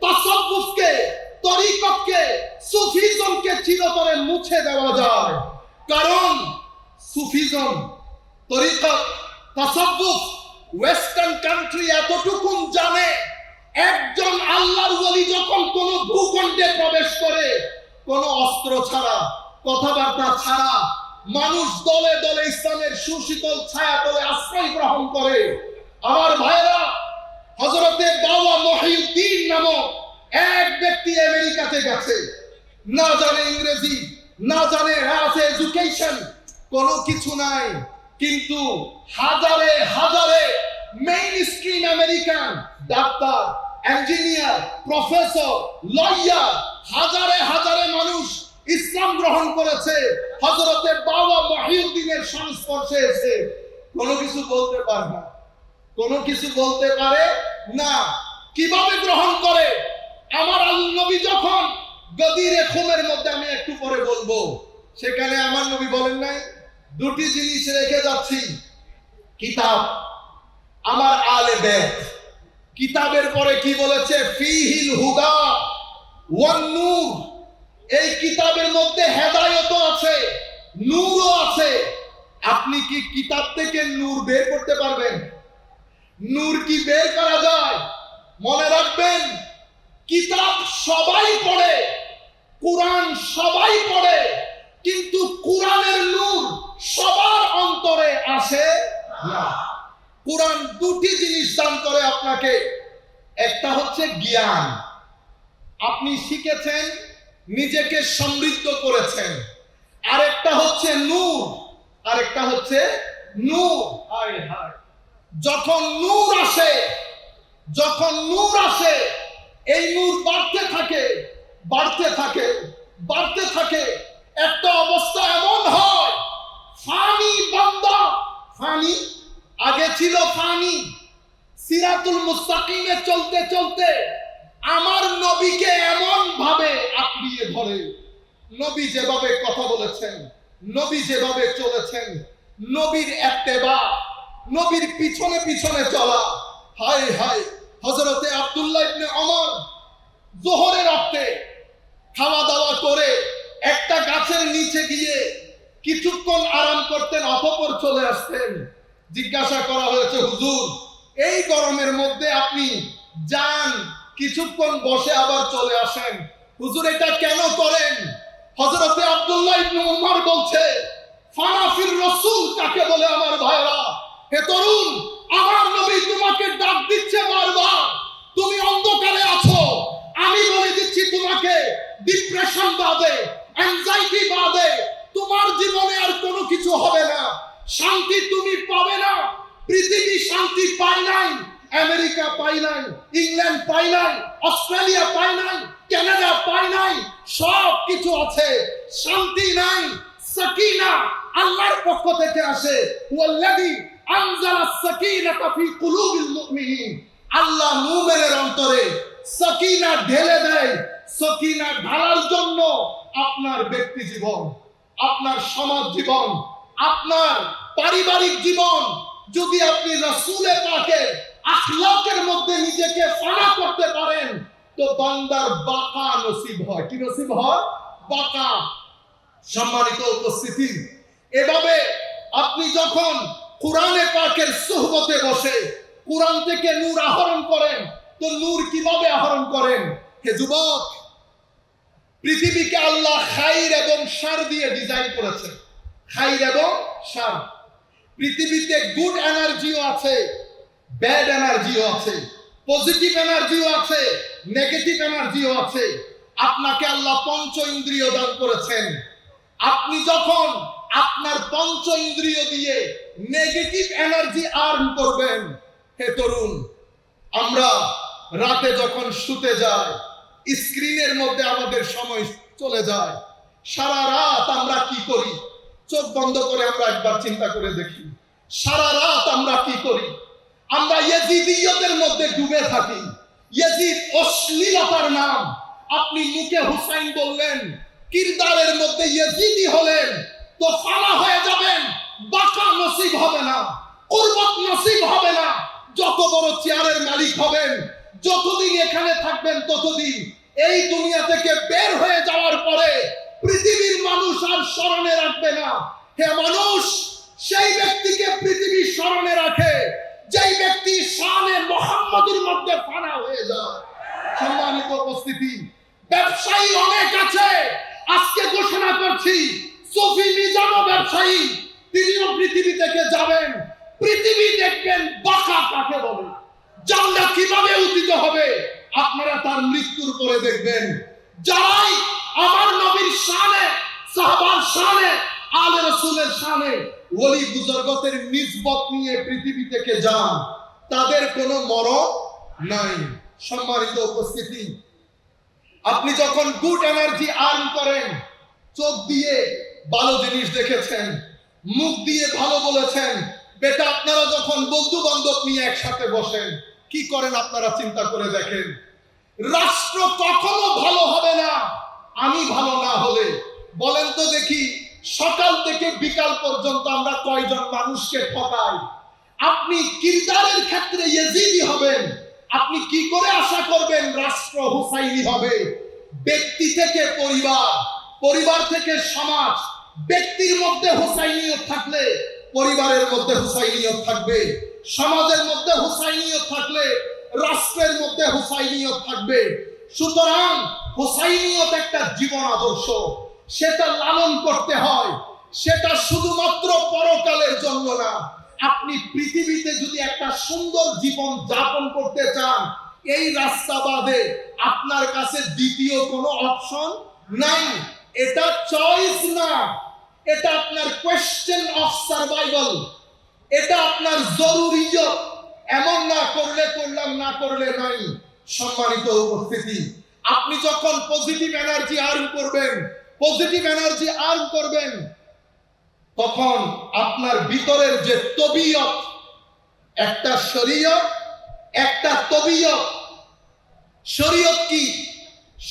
Speaker 1: তাসাব্বুফকে, তরিকতকে, সুফিজমকে চিরতরে মুছে দেওয়া যায়। কারণ সুফিজম, তরিকত, তাসাব্বুফ ওয়েস্টার্ন কান্ট্রি এতটুকুন জানে, একজন আল্লাহর ওলি যখন কোন ভূখণ্ডে প্রবেশ করে, কোন অস্ত্র ছাড়া, কথাবার্তা ছাড়া মানুষ দলে দলে ইসলামের সুশীতল ছায়া তলে আশ্রয় গ্রহণ করে। আমার ভাইরা, হযরতে বাবা মহিউদ্দিন নামক এক ব্যক্তি আমেরিকাতে গেছে, না জানে ইংরেজি, না জানে আছে এডুকেশন, কোনো কিছু নাই, কিন্তু হাজারে হাজারে main stream American doctor, engineer, professor, lawyer, হাজারে হাজারে মানুষ ইসলাম গ্রহণ করেছে হযরতে বাবা মহিউদ্দিনের সংস্পর্শে এসে। কোনো কিছু বলতে পারে না, কোনো কিছু বলতে পারে না। কিভাবে গ্রহণ করে? আমার আল্লাহ নবী যখন গদিরে খুমের মধ্যে, আমি একটু পরে বলবো, সেখানে আমার নবী বলেন নাই দুটি জিনিস রেখে যাচ্ছি, কিতাব, আমার আলে বেত। কিতাবের পরে কি বলেছে? ফিহিল হুদা ওয়ান নূর। এই কিতাবের মধ্যে হেদায়েত আছে, নূরও আছে। আপনি কি কিতাব থেকে নূর বের করতে পারবেন? নূর কি বের করা যায়? মনে রাখবেন, কিতাব সবাই পড়ে, কোরআন সবাই পড়ে, কিন্তু কোরআনের নূর সবার অন্তরে আসে না। কোরআন দুটি জিনিস দান করে আপনাকে। একটা হচ্ছে জ্ঞান, আপনি শিখেছেন, নিজেকে সমৃদ্ধ করেছেন। আরেকটা হচ্ছে নূর, আরেকটা হচ্ছে নূর। হায় হায়, যখন নূর আসে, যখন নূর আসে, এই নূর বাড়তে থাকে, বাড়তে থাকে, বাড়তে থাকে। একটা অবস্থা এমন হয়, ফানি বান্দা, ফানি আগে ছিল ফানি। সিরাতুল মুস্তাকিমে চলতে চলতে আমার নবীকে এমন ভাবে আঁকড়িয়ে ধরে, নবী যেভাবে কথা বলেছেন, নবী যেভাবে চলেছেন, নবীর ইত্তেবা, নবীর পিছনে পিছনে চলা। হায় হায়, হযরতে আব্দুল্লাহ ইবনে ওমর যোহরের রাতে খাওয়া দাওয়া করে একটা গাছের নিচে গিয়ে কিছুক্ষণ আরাম করতেন, অতঃপর চলে আসতেন। জিজ্ঞাসা করা হয়েছে, হুজুর এই গরমের মধ্যে আপনি যান, কিছুক্ষণ বসে আবার চলে আসেন, হুজুর এটা কেন করেন? হযরতে আব্দুল্লাহ ইবনে ওমর বলছে, ফানাফির রাসূল কাকে বলে আমার ভাইরা? হে তরুণ, আমার নবী তোমাকে ডাক দিচ্ছে বারবার, তুমি অন্ধকারে আছো, আমি বলে দিচ্ছি তোমাকে ডিপ্রেশন বাদে, অ্যাংজাইটি বাদে তোমার জীবনে আর কোনো কিছু হবে না, শান্তি তুমি পাবে না। পৃথিবী শান্তি পায় নাই, আমেরিকা পায় নাই, ইংল্যান্ড পায় নাই, অস্ট্রেলিয়া পায় নাই, কানাডা পায় নাই, সব কিছু আছে, শান্তি নাই। সাকিনা আল্লাহর পক্ষ থেকে আসে, ওয়াল্লাযী আনজালাস সাকিনাতা ফি কুলুবিল মুমিনিন, আল্লাহ মুমিনের অন্তরে সাকিনা ঢেলে দেয়। সাকিনা ঢালার জন্য আপনার ব্যক্তি জীবন, আপনার সমাজ জীবন, আপনার পারিবারিক জীবন যদি আপনি রাসূলে পাকের আখলাকের মধ্যে নিজেকে ফানা করতে পারেন, তো বান্দার বাকা নসিব হয়। কি নসিব হয়? বাকা। সম্মানিত উপস্থিতি, এভাবে আপনি যখন কোরআনে পাকের সুহবতে বসে কোরআন থেকে নূর আহরণ করেন, তো নূর কিভাবে আহরণ করেন? হে যুবক, পৃথিবীকে আল্লাহ খাইর এবং শার দিয়ে ডিজাইন করেছে। খাইর এবং শার। পৃথিবীতে গুড এনার্জিও আছে, ব্যাড এনার্জিও আছে, পজিটিভ এনার্জিও আছে, নেগেটিভ এনার্জিও আছে। আপনাকে আল্লাহ পঞ্চ ইন্দ্রিয় দান করেছেন। আপনি যখন আপনার পঞ্চ ইন্দ্রিয় দিয়ে নেগেটিভ এনার্জি আর্ন করবেন, হে তরুণ, আমরা রাতে যখন শুতে যাই, স্ক্রিনের মধ্যে আমাদের সময় চলে যায়, সারা রাত আমরা কি করি? চোখ বন্ধ করে আমরা একবার চিন্তা করে দেখি, সারা রাত আমরা কি করি? আমরা ইয়েজিদিয়তের মধ্যে ডুবে থাকি। ইয়েজিদ অশ্লীলতার নাম। আপনি মুখে হুসাইন বললেন, কিরদারের মধ্যে ইয়েজিদি হলেন, তো ফানা হয়ে যাবেন, বাকা নসিব হবে না, কুরবত নসিব হবে না। যত বড় চেয়ারের মালিক হবেন, যতদিন এখানে থাকবেন ততদিন, এই দুনিয়া থেকে বের হয়ে যাওয়ার পরে পৃথিবীর মানুষ আর স্মরণে রাখবে না। হে মানুষ, সেই ব্যক্তিকে পৃথিবী স্মরণে রাখে যেই ব্যক্তি শানে মুহাম্মাদের মধ্যে ফানা হয়ে যায়। সম্মানিত উপস্থিতি, ব্যবসায়ী অনেক আছে, আজকে ঘোষণা করছি সুফি নিজামও ব্যবসায়ী, তিনিও পৃথিবী থেকে যাবেন। পৃথিবী দেখবেন বাঁকা কাকে বলে, জান্নাত কিভাবে উদিত হবে আপনারা তার মৃত্যুর পরে দেখবেন। যারাই আমার নবীর শানে, সাহাবার শানে, আলে রাসূলের শানে ওলি বুজুর্গদের নিসবত নিয়ে পৃথিবী থেকে যান, তাদের কোনো মরণ নাই। সম্মানিত উপস্থিতি, আপনি যখন গুড এনার্জি আর্ন করেন, চোখ দিয়ে ভালো জিনিস দেখেছেন, মুখ দিয়ে ভালো বলেছেন, বেটা আপনারা যখন বন্ধু বান্ধব নিয়ে একসাথে বসেন, কি করেন আপনারা চিন্তা করে দেখেন। রাষ্ট্র কখনো ভালো হবে না আমি ভালো না হলে। বলেন তো দেখি, সকাল থেকে বিকাল পর্যন্ত আমরা কয়জন মানুষকে ঠকাই? আপনি কিরদারের ক্ষেত্রে ইয়েজিদি হবেন, আপনি কি করে আশা করবেন রাষ্ট্র হুসাইনি হবে? ব্যক্তি থেকে পরিবার, পরিবার থেকে সমাজ, ব্যক্তির মধ্যে হুসাইনিয়ত থাকলে পরিবারের মধ্যে হুসাইনিয়ত থাকবে, সমাজের মধ্যে হুসাইনিয়ত থাকলে রাষ্ট্রের মধ্যে হুসাইনিয়ত থাকবে। সুতরাং হুসাইনিয়ত একটা জীবন আদর্শ, সেটা লালন করতে হয়, সেটা শুধুমাত্র পরকালের জন্য না। আপনি পৃথিবীতে যদি একটা সুন্দর জীবন যাপন করতে চান, এই রাস্তা বাদে আপনার কাছে দ্বিতীয় কোনো অপশন নাই। এটা চয়েস না, এটা আপনার কোয়েশ্চেন অফ সার্ভাইভাল, এটা আপনার জরুরিয়ত। এমন না করলে করলাম, না করলে নাই। সম্মানিত উপস্থিতি, আপনি যখন পজিটিভ এনার্জি আর্ন করবেন, পজিটিভ এনার্জি আর্ন করবেন, তখন আপনার ভিতরের যে তবিয়ত, একটা শরীয়ত, একটা তবিয়ত। শরীয়ত কি?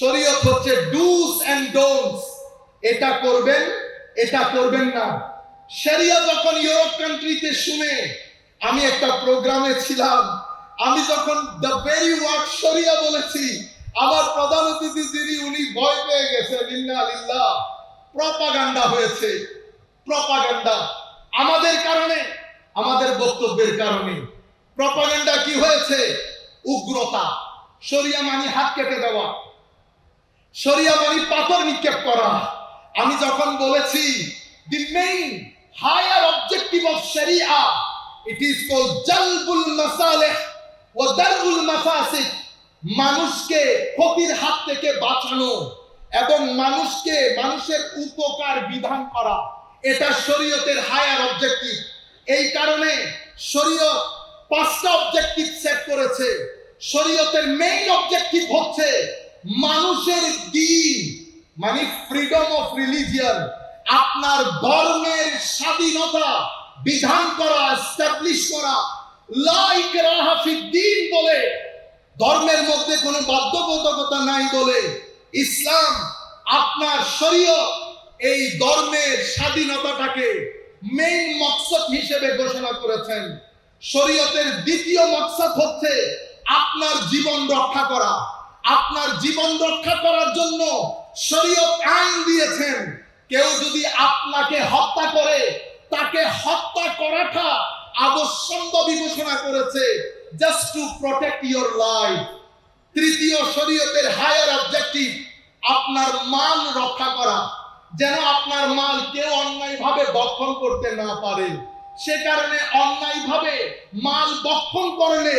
Speaker 1: শরীয়ত হচ্ছে ডুস এন্ড ডোন্টস, এটা করবেন, এটা করবেন না। শরিয়া যখন ইউরোপ কান্ট্রিতে শুনে, আমি একটা প্রোগ্রামে ছিলাম, আমি যখন দ্য ভেরি ওয়ার্ড শরিয়া বলেছি, আমার প্রধান অতিথি যিনি, উনি ভয় পেয়ে গেছেন। ইন্না লিল্লাহ। প্রপাগান্ডা হয়েছে, প্রপাগান্ডা আমাদের কারণে, আমাদের বক্তব্যের কারণে। প্রপাগান্ডা কি হয়েছে? উগ্রতা। শরিয়া মানে হাত কেটে দেওয়া, শরিয়া মানে পাথর নিক্ষেপ করা। আমি যখন বলেছি the main higher objective of sharia, it is called jalbul masalih wa darul mafasid, মানুষকে ক্ষতির হাত থেকে বাঁচানো এবং মানুষের উপকার বিধান করা, এটা শরীয়তের হায়ার অবজেক্টিভ। এই কারণে শরীয়ত 5টা অবজেক্টিভ সেট করেছে। শরীয়তের মেইন অবজেক্টিভ হচ্ছে মানুষের দ্বীন মানে ফ্রিডম অফ রিলিজিয়ন, আপনার ধর্মের স্বাধীনতা বিধান করা, এস্টাবলিশ করা। লা ইকরাহা ফিদ্দীন বলে, ধর্মের মধ্যে কোনো বাধ্যবাধকতা নাই বলে ইসলাম, আপনার শরীয়ত এই ধর্মের স্বাধীনতাটাকে মেইন মকসদ হিসেবে ঘোষণা করেছেন। শরীয়তের দ্বিতীয় মকসদ হচ্ছে আপনার জীবন রক্ষা করা। আপনার জীবন রক্ষা করার জন্য শরীয়ত আইন দিয়েছেন। কেউ যদি আপনাকে হত্যা করে, তাকে হত্যা করাটা অবশ্যম্ভাবী ঘোষণা করেছে, just two protect your life. তৃতীয় শরীয়তের হায়ার অবজেক্টিভ আপনার মাল রক্ষা করা, যেন আপনার মাল কেউ অন্যায়ভাবে বক্ষণ করতে না পারে। সে কারণে অন্যায়ভাবে মাল বক্ষণ করলে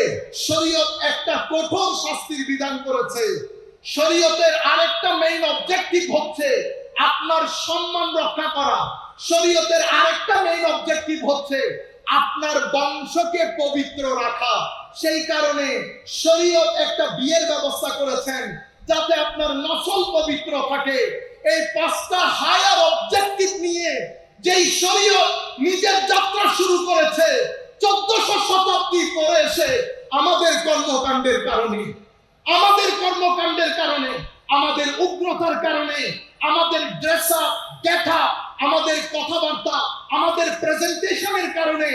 Speaker 1: শরীয়ত একটা কঠোর শাস্তির বিধান করেছে। শরীয়তের আরেকটা মেইন অবজেক্টিভ হচ্ছে আপনার সম্মান রক্ষা করা। শরীয়তের আরেকটা মেইন অবজেক্টিভ হচ্ছে আপনার বংশকে পবিত্র রাখা। সেই কারণে শরীয়ত একটা বিয়ের ব্যবস্থা করেছেন যাতে আপনার নসল পবিত্র থাকে। এই 5টা হায়ার অবজেক্টিভ নিয়ে যেই শরীয়ত নিজের যাত্রা শুরু করেছে 1400 শতাব্দী পরে এসে, আমাদের কর্মকাণ্ডের কারণে, আমাদের কর্মকাণ্ডের কারণে, আমাদের উগ্রতার কারণে, আমাদের ড্রেস আপ, দেখা, আমাদের কথাবার্তা, আমাদের প্রেজেন্টেশনের কারণে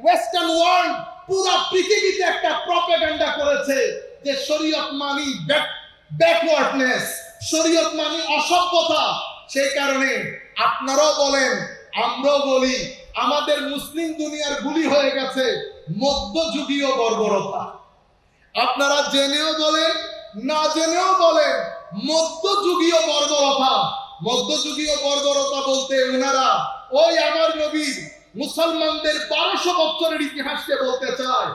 Speaker 1: ওয়েস্টার্ন ওয়ার্ল্ড পুরো পৃথিবীতে একটা প্রপাগান্ডা করেছে যে শরীয়ত মানি ব্যাকওয়ার্ডনেস, শরীয়ত মানি অসভ্যতা। সেই কারণে আপনারাও বলেন, আমরাও বলি, আমাদের মুসলিম দুনিয়ার গুলি হয়ে গেছে মধ্যযুগীয় বর্বরতা। আপনারা জেনেও বলেন, না জেনেও বলেন, মধ্যযুগীয় বর্বরতা। মধ্যযুগীয় বর্বরতা বলতে ওনারা ওই আমার নবীর মুসলমানদের 1200 বছরের ইতিহাসকে বলতে চায়।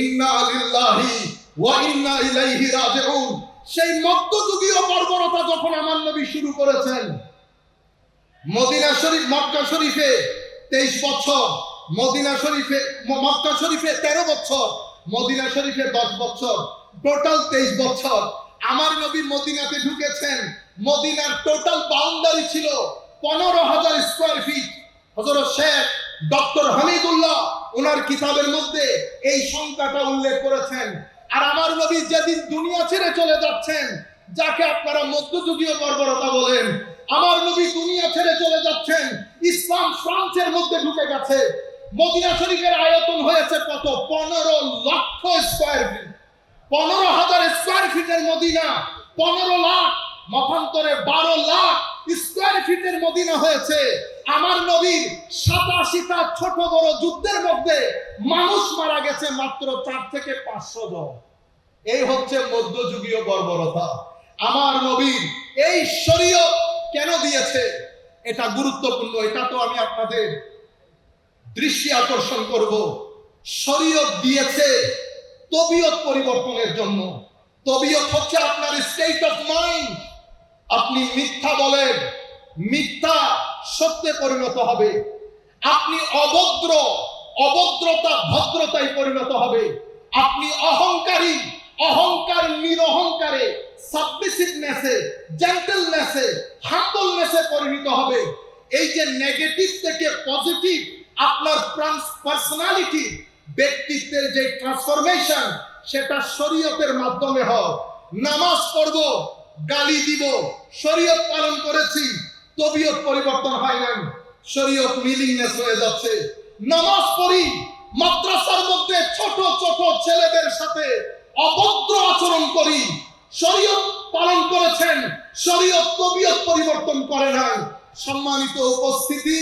Speaker 1: ইন্না লিল্লাহি ওয়া ইন্না ইলাইহি রাজিউন। সেই মধ্যযুগীয় বর্বরতা যখন আমার নবী শুরু করেছেন, মদিনা শরীফ, মক্কা শরীফে 23 বছর, মদিনা শরীফে, মক্কা শরীফে 13 বছর, মদিনা শরীফে 10 বছর, টোটাল 23 বছর। আমার নবী মদিনাতে ঢুকেছেন, মদিনার টোটাল বাউন্ডারি ছিল 15,000 স্কয়ার ফিট। হযরত শেখ ডক্টর হামিদুল্লাহ ওনার কিতাবের মধ্যে এই সংখ্যাটা উল্লেখ করেছেন। আর আমার নবী যেদিন দুনিয়া ছেড়ে চলে যাচ্ছেন, যাকে আপনারা মধ্যযুগীয় বর্বরতা বলেন, আমার নবী দুনিয়া ছেড়ে চলে যাচ্ছেন, ইসলাম ফ্রান্সের মধ্যে ঢুকে গেছে। মদিনা শরীফের আয়তন হয়েছে কত? 15 লক্ষ স্কয়ার ফিট। 15,000 স্কয়ার ফিটের মদিনা 15 লাখ, মতান্তরে 12 লাখ স্কয়ার ফিটের মদিনা হয়েছে। আমার নবীর 87টা ছোট বড় যুদ্ধের মধ্যে মানুষ মারা গেছে মাত্র 4 থেকে 500 জন। এই হচ্ছে মধ্যযুগীয় বর্বরতা। আমার নবীর এই শরীয়ত কেন দিয়েছে? এটা গুরুত্বপূর্ণ, এটা তো আমি আপনাদের দৃষ্টি আকর্ষণ করব। শরীয়ত দিয়েছে তবিয়ত পরিবর্তনের জন্য। তবিয়ত হচ্ছে আপনার স্টেট অফ মাইন্ড। আপনি মিথ্যা বলেন, মিথ্যা সত্যে পরিণত হবে। আপনি অভদ্র, অভদ্রতা ভদ্রতায় পরিণত হবে। আপনি অহংকারী, অহংকার নিরহংকারে, সাবমিসিভনেসে, জেন্টলনেসে, হাম্বলনেসে পরিণত হবে। এই যে নেগেটিভ থেকে পজিটিভ আপনার পার্সোনালিটি, ব্যক্তিত্বের যে ট্রান্সফরমেশন, সেটা শরীয়তের মাধ্যমে হয়। নামাজ পড়ব, গালি দিব, শরীয়ত পালন করেছি, তবিয়ত পরিবর্তন হয় না, শরীয়ত মিলিংনেস হয়ে যাচ্ছে। নামাজ পড়ি, মাদ্রাসার মধ্যে ছোট ছোট ছেলেদের সাথে অভদ্র আচরণ করি, শরীয়ত পালন করেছেন, শরীয়ত তবিয়ত পরিবর্তন করে নাই। সম্মানিত উপস্থিতি,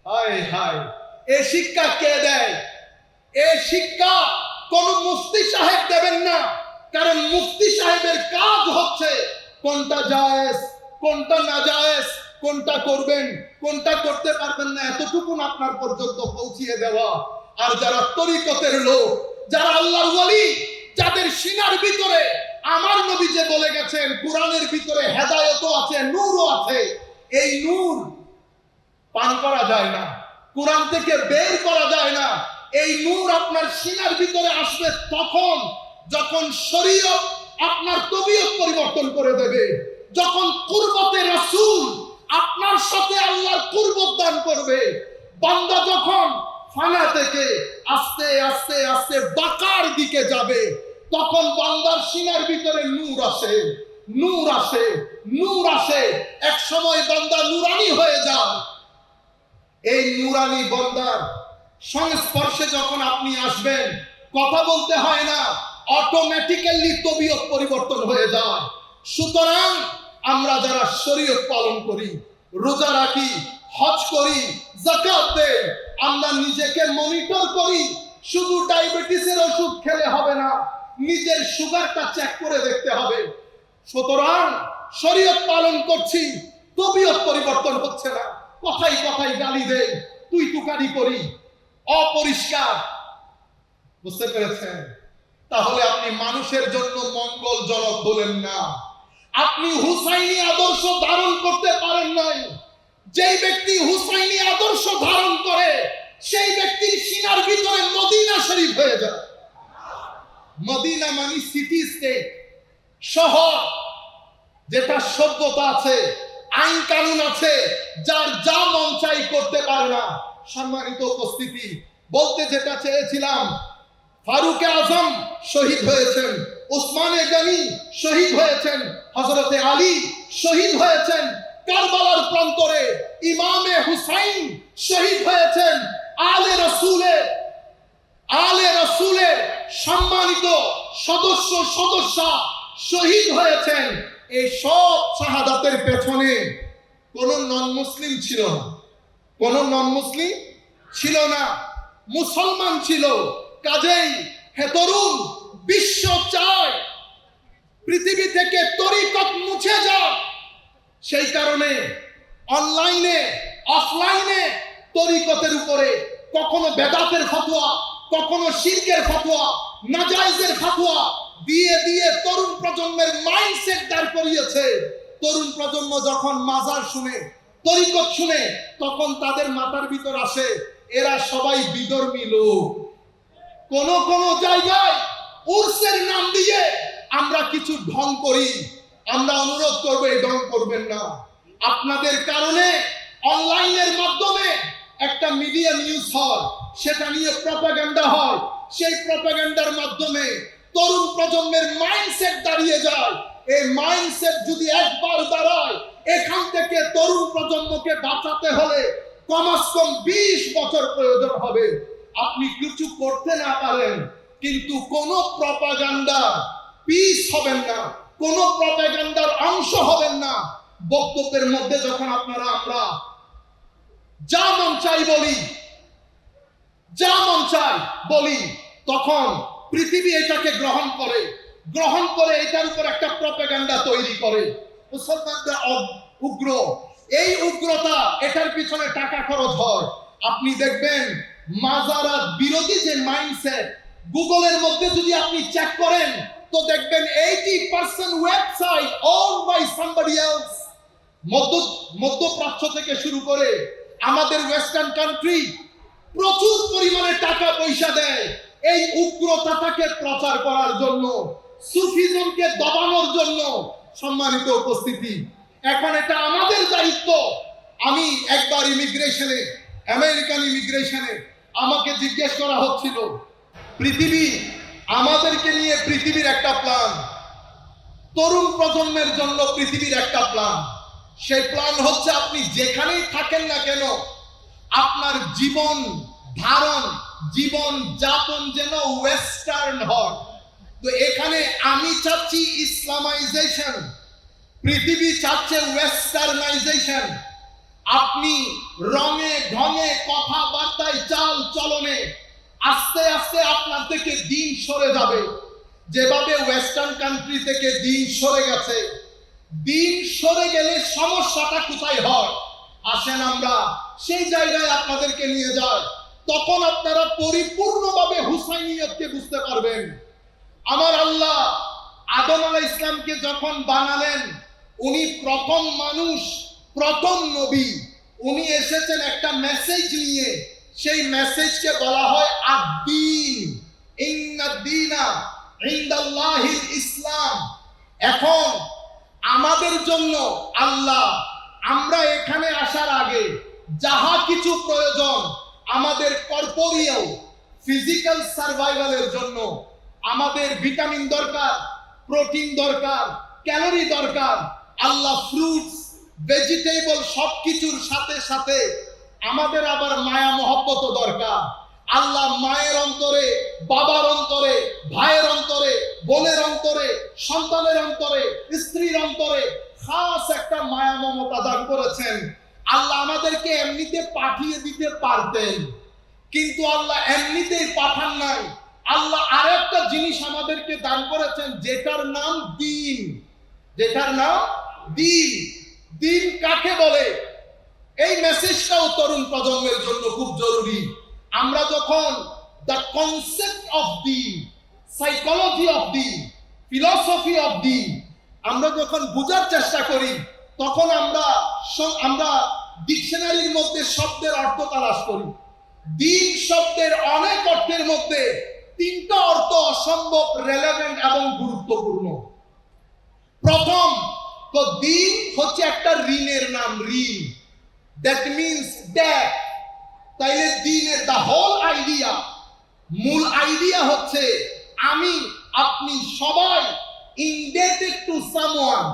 Speaker 1: হায় হায়, এই শিক্ষা কে দেয়? এই শিক্ষা কোন মুফতি সাহেব দেবেন না, কারণ মুফতি সাহেবের কাজ হচ্ছে কোনটা জায়েজ, কোনটা নাজায়েজ, কোনটা করবেন, কোনটা করতে পারবেন না, এতটুকু আপনার পর্যন্ত পৌঁছিয়ে দেওয়া। আর যারা তরিকতের লোক, যারা আল্লাহর ওয়ালি, যাদের সিনার ভিতরে আমার নবী যে বলে গেছেন কোরআনের ভিতরে হেদায়েতও আছে, নূরও আছে, এই নূর পান করা যায় না, কোরআন থেকে বের করা যায় না। এই নূর আপনার সিনার ভিতরে আসবে তখন যখন শরীয়ত আপনার তবিয়ত পরিবর্তন করে দেবে, যখন কুরবতে রাসূল আপনার সাথে আল্লাহর কুরবত দান করবে। বান্দা যখন ফানা থেকে আস্তে আস্তে আস্তে বাকার দিকে যাবে, তখন বান্দার সিনার ভিতরে নূর আসে, নূর আসে, নূর আসে। এক সময় বান্দা নূরানি হয়ে যায়। এই নূরানি বান্দার সংস্পর্শে যখন আপনি আসবেন, কথা বলতে হয় না, অটোমেটিক্যালি তবিয়ত পরিবর্তন হয়ে যায়। সুতরাং আমরা যারা শরীয়ত পালন করি, রোজা রাখি, হজ করি, যাকাত দেই, আমরা নিজেকে মনিটর করি। শুধু ডায়াবেটিসের ওষুধ খেলে হবে না, নিজের সুগারটা চেক করে দেখতে হবে। সুতরাং শরীয়ত পালন করছি, তবিয়ত পরিবর্তন হচ্ছে না, কথাই কথাই গালি দেই, তুই তুকারি করি, অপরিষ্কার। বুঝতে পেরেছেন? তাহলে আপনি মানুষের জন্য মঙ্গলজনক হলেন না, আপনি হুসাইনি আদর্শ ধারণ করতে পারেন নাই। যেই ব্যক্তি হুসাইনি আদর্শ ধারণ করে, সেই ব্যক্তির সিনার ভিতরে মদিনা শরীফ হয়ে যায়। মদিনা মানে সিটি স্টেট, শহর, যেটা সভ্যতা আছে, আইন কানুন আছে, যার যা মন চাই করতে পারে না। সম্মানিত উপস্থিতি, বলতে যেটা চেয়েছিলাম, ফারুক আজম শহীদ হয়েছেন, উসমানে গনি শহীদ হয়েছেন, হযরতে আলী শহীদ হয়েছেন, কারবালার প্রান্তরে ইমামে হুসাইন শহীদ হয়েছেন, আলে রাসূলের সম্মানিত সদস্যা শহীদ হয়েছেন। এই সব শাহাদাতের পেছনে কোন নন মুসলিম ছিল না, কোন নন মুসলিম ছিল না, মুসলমান ছিল। কাজেই হে তরুণ, বিশ্ব চায় পৃথিবী থেকে তরিকত মুছে যাক। সেই কারণে অনলাইনে অফলাইনে তরিকতের উপরে কখনো বেদাতের ফতোয়া, কখনো শিরকের ফতোয়া, নাজায়েজের ফতোয়া দিয়ে দিয়ে তরুণ প্রজন্মের মাইন্ডসেট দাঁড় করিয়েছে। তরুণ প্রজন্ম যখন মাজার শুনে, তরিকত শুনে, তখন তাদের মাথার ভিতর আসে এরা সবাই বিধর্মী লোক। কোন কোন জায়গায় উর্সের নাম দিয়ে আমরা কিছু ঢং করি। আমরা অনুরোধ করবো এই ঢং করবেন না। আপনাদের কারণে অনলাইনের মাধ্যমে একটা মিডিয়া নিউজ হয়, সেটা নিয়ে প্রপাগান্ডা হয়, সেই প্রপাগান্ডার মাধ্যমে তরুণ প্রজন্মের মাইন্ডসেট দাঁড়িয়ে যায়। এই মাইন্ডসেট যদি একবার দাঁড়ায়, এখান থেকে তরুণ প্রজন্মকে বাঁচাতে হলে কমাস কম 20 বছর প্রয়োজন হবে। আপনি কিছু করতে না পারেন, কিন্তু কোন প্রপাগান্ডা পিস হবেন না, কোন প্রপাগান্ডার অংশ হবেন না। বক্তব্যের মধ্যে যখন আমরা যা মন চাই বলি, যা মন চাই বলি, তখন পৃথিবী এটাকে গ্রহণ করে এটার উপর একটা প্রপাগান্ডা তৈরি করে। মুসলমানরা উগ্র, এই উগ্রতা, এটার পিছনে টাকা খরচ হয়। আপনি দেখবেন মাজারাত বিরোধী যে মাইন্ডসেট, গুগলের মধ্যে যদি আপনি চেক করেন তো দেখবেন 80% website owned by somebody else। মধ্যপ্রাচ্য থেকে শুরু করে আমাদের ওয়েস্টার্ন কান্ট্রি প্রচুর পরিমাণে টাকা পয়সা দেয় এই উগ্রতাটাকে প্রচার করার জন্য, সুফিজমকে দবানোর জন্য। সম্মানিত উপস্থিতি, এখন এটা আমাদের দায়িত্ব আমি একবার ইমিগ্রেশনে, আমেরিকান ইমিগ্রেশনে আমাকে জিজ্ঞেস করা হচ্ছিল, পৃথিবী আমাদেরকে নিয়ে পৃথিবীর একটা প্ল্যান, তরুণ প্রজন্মের জন্য পৃথিবীর একটা প্ল্যান। সেই প্ল্যান হচ্ছে আপনি যেখানেই থাকেন না কেন আপনার জীবন ধারণ, জীবন যাপন যেন ওয়েস্টার্ন হয়। তো এখানে আমি চাচ্ছি ইসলামাইজেশন, পৃথিবী চাচ্ছে ওয়েস্টার্নাইজেশন। আপনি রঙে ঢঙে কথাবার্তায় চাল চলনে আস্তে আস্তে আপনার থেকে দিন সরে যাবে, যেভাবে ওয়েস্টার্ন কান্ট্রি থেকে দিন সরে গেছে। দিন সরে গেলে সমস্যাটা কোথায় হয় আসেন আমরা সেই জায়গায় আপনাদেরকে নিয়ে যাই, তখন আপনারা পরিপূর্ণভাবে হুসাইনিয়তকে বুঝতে পারবেন। আমার আল্লাহ আদম আলাইহিস ইসলামকে যখন বানালেন, উনি প্রথম মানুষ, প্রথম নবী। উনি এসেছেন একটা মেসেজ নিয়ে, সেই মেসেজকে বলা হয় আদ-দ্বীন, ইন্নাদ-দ্বীনা ইনদাল্লাহিল ইসলাম। এখন আমাদের জন্য আল্লাহ, আমরা এখানে আসার আগে যাহা কিছু প্রয়োজন আমাদের কর্পোরিয়াল ফিজিক্যাল সার্ভাইভালের জন্য, আমাদের ভিটামিন দরকার, প্রোটিন দরকার, ক্যালোরি দরকার, আল্লাহ ফ্রুটস ভেজিটেবল সবকিছুর সাথে সাথে আমাদের আবার মায়া মহব্বত দরকার। আল্লাহ মায়ের অন্তরে, বাবার অন্তরে, ভাইয়ের অন্তরে, বোনের অন্তরে, সন্তানের অন্তরে, স্ত্রীর অন্তরে খাস একটা মায়া মমতা দান করেছেন। আল্লাহ আমাদেরকে এমনিতে পাঠিয়ে দিতে পারতেন, কিন্তু আল্লাহ এমনিতেই পাঠান নাই। আল্লাহ আরেকটা জিনিস আমাদেরকে দান করেছেন, যেটার নাম দ্বীন। যেটার নাম দ্বীন। দ্বীন কাকে বলে? এই মেসেজটাও তরুণ প্রজন্মের জন্য খুব জরুরি। আমরা যখন the concept of Din, psychology of Din, philosophy of দ্বীন আমরা যখন বোঝার চেষ্টা করি, তখন আমরা ডিকশনারির মধ্যে শব্দের অর্থ তালাশ করি। দ্বীন শব্দের অনেক অর্থের মধ্যে তিনটা অর্থ অসম্ভব রেলেভেন্ট এবং গুরুত্বপূর্ণ। প্রথম, তো দ্বীন হচ্ছে একটা ঋণের নাম, ঋণ। That means debt. তাইলে দ্বীনের দা হোল আইডিয়া, মূল আইডিয়া হচ্ছে আমি, আপনি সবাই ইনডেটেড টু সামওয়ান।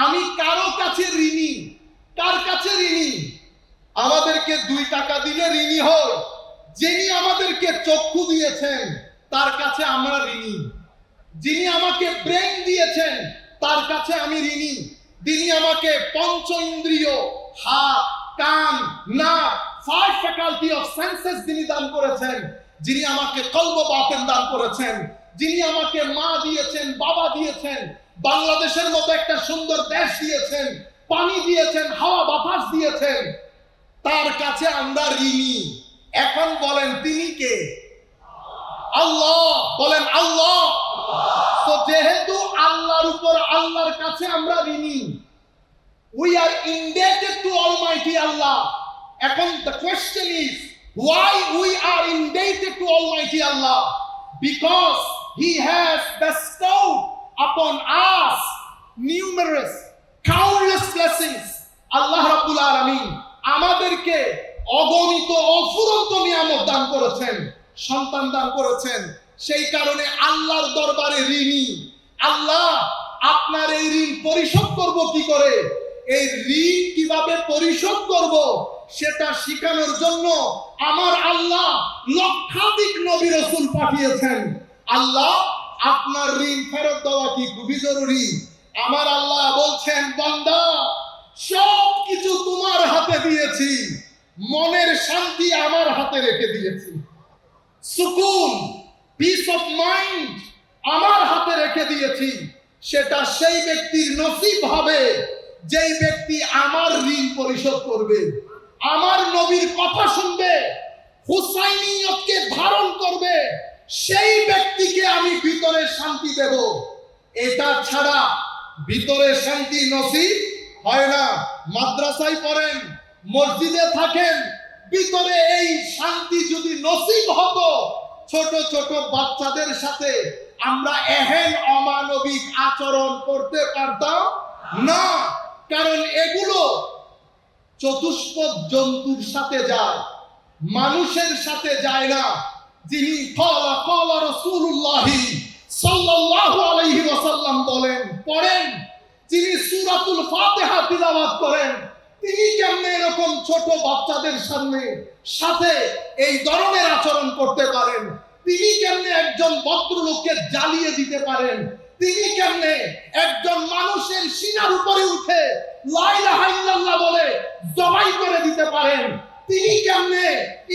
Speaker 1: আমি কারো কাছে ঋণী। কার কাছে ঋণী? আমাদেরকে 2 টাকা দিলে ঋণী হই। যিনি আমাদেরকে চক্ষু দিয়েছেন তার কাছে আমরা ঋণী। যিনি আমাকে ব্রেন দিয়েছেন তার কাছে আমি ঋণী। যিনি আমাকে পঞ্চ ইন্দ্রিয়, হাত, কান, নাক, 5 ফ্যাকাল্টি অফ সেন্সেস যিনি দান করেছেন, যিনি আমাকে কলব বাতেন দান করেছেন, যিনি আমাকে মা দিয়েছেন, বাবা দিয়েছেন, বাংলাদেশের মতো একটা সুন্দর দেশ দিয়েছেন, পানি দিয়েছেন, হাওয়া বাতাস দিয়েছেন, তার কাছে আমরা ঋণী। এখন বলেন তিনি কে? আল্লাহ। বলেন আল্লাহ। তো যেহেতু আল্লাহর উপর, আল্লাহর কাছে আমরা ঋণী, we are indebted to Almighty Allah. এখন the question is, why we are indebted to Almighty Allah? Because He has bestowed upon us numerous, countless blessings. আল্লাহ রাব্বুল আলামিন আমাদেরকে অগণিত অফুরন্ত নিয়ামত দান করেছেন, সন্তান দান করেছেন। সেই কারণে আল্লাহর দরবারে ঋণী। আল্লাহ, আপনার এই ঋণ পরিশোধ করব কি করে, এই ঋণ কিভাবে পরিশোধ করব সেটা শিখানোর জন্য আমার আল্লাহ লক্ষাধিক নবী রাসূল পাঠিয়েছেন। আল্লাহ, আপনার ঋণ ফেরত দেওয়া কি খুবই জরুরি। আমার আল্লাহ বলছেন, বান্দা সব কিছু তোমার হাতে দিয়েছি, মনের শান্তি আমার হাতে রেখে দিয়েছি, সুকুন, পিস অফ মাইন্ড আমার হাতে রেখে দিয়েছি। সেটা সেই ব্যক্তির নসিব হবে যেই ব্যক্তি আমার ঋণ পরিশোধ করবে, আমার নবীর কথা শুনবে, হুসাইনিয়তকে ধারণ করবে, সেই ব্যক্তিকে আমি ভিতরে শান্তি দেব। এটা ছাড়া ভিতরে শান্তি নসিব হয় না। মাদ্রাসায় পড়েন, মসজিদে থাকেন, ভিতরে এই শান্তি যদি নসিব হতো, ছোট ছোট বাচ্চাদের সাথে আমরা এহেন অমানবিক আচরণ করতে পারতাম না। কারণ এগুলো চতুষ্পদ জন্তুর সাথে যায়, মানুষের সাথে যায় না। যিনি ক্বালা রাসূলুল্লাহি সাল্লাল্লাহু আলাইহি ওয়াসাল্লাম বলেন, পড়েন, যিনি সূরাতুল ফাতিহা তিলাওয়াত করেন, তিনি কেমনে এরকম ছোট বাচ্চাদের সাথে এই ধরনের আচরণ করতে পারেন? তিনি কেমনে একজন ভদ্রলোককে জ্বালিয়ে দিতে পারেন? তিনি কেমনে একজন মানুষের সিনার উপরে উঠে লা ইলাহা ইল্লাল্লাহ বলে জবাই করে দিতে পারেন? তিনি কেমনে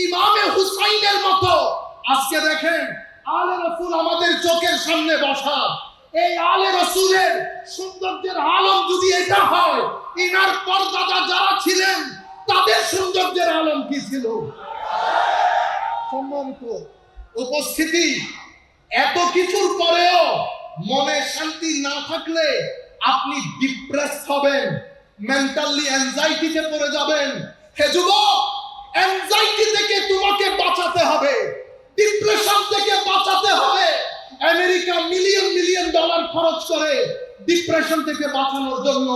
Speaker 1: ইমামে হুসাইনের মতো, আজকে দেখেন আলে রাসূল আমাদের চোখের সামনে বসা, এই আলে রাসূলের সৌন্দর্যের আলম যদি এটা হয়, ইনার পরদাদা যারা ছিলেন তাদের সৌন্দর্যের আলম কি ছিল? সম্মানিত উপস্থিতি, এত কিছুর পরেও মনে শান্তি না থাকলে আপনি ডিপ্রেস হবেন, মেন্টালি অ্যাংজাইটিতে পড়ে যাবেন। হে যুবক, অ্যাংজাইটি থেকে তোমাকে বাঁচাতে হবে, ডিপ্রেশন থেকে বাঁচাতে হবে। আমেরিকা মিলিয়ন মিলিয়ন ডলার খরচ করে ডিপ্রেশন থেকে বাঁচানোর জন্য।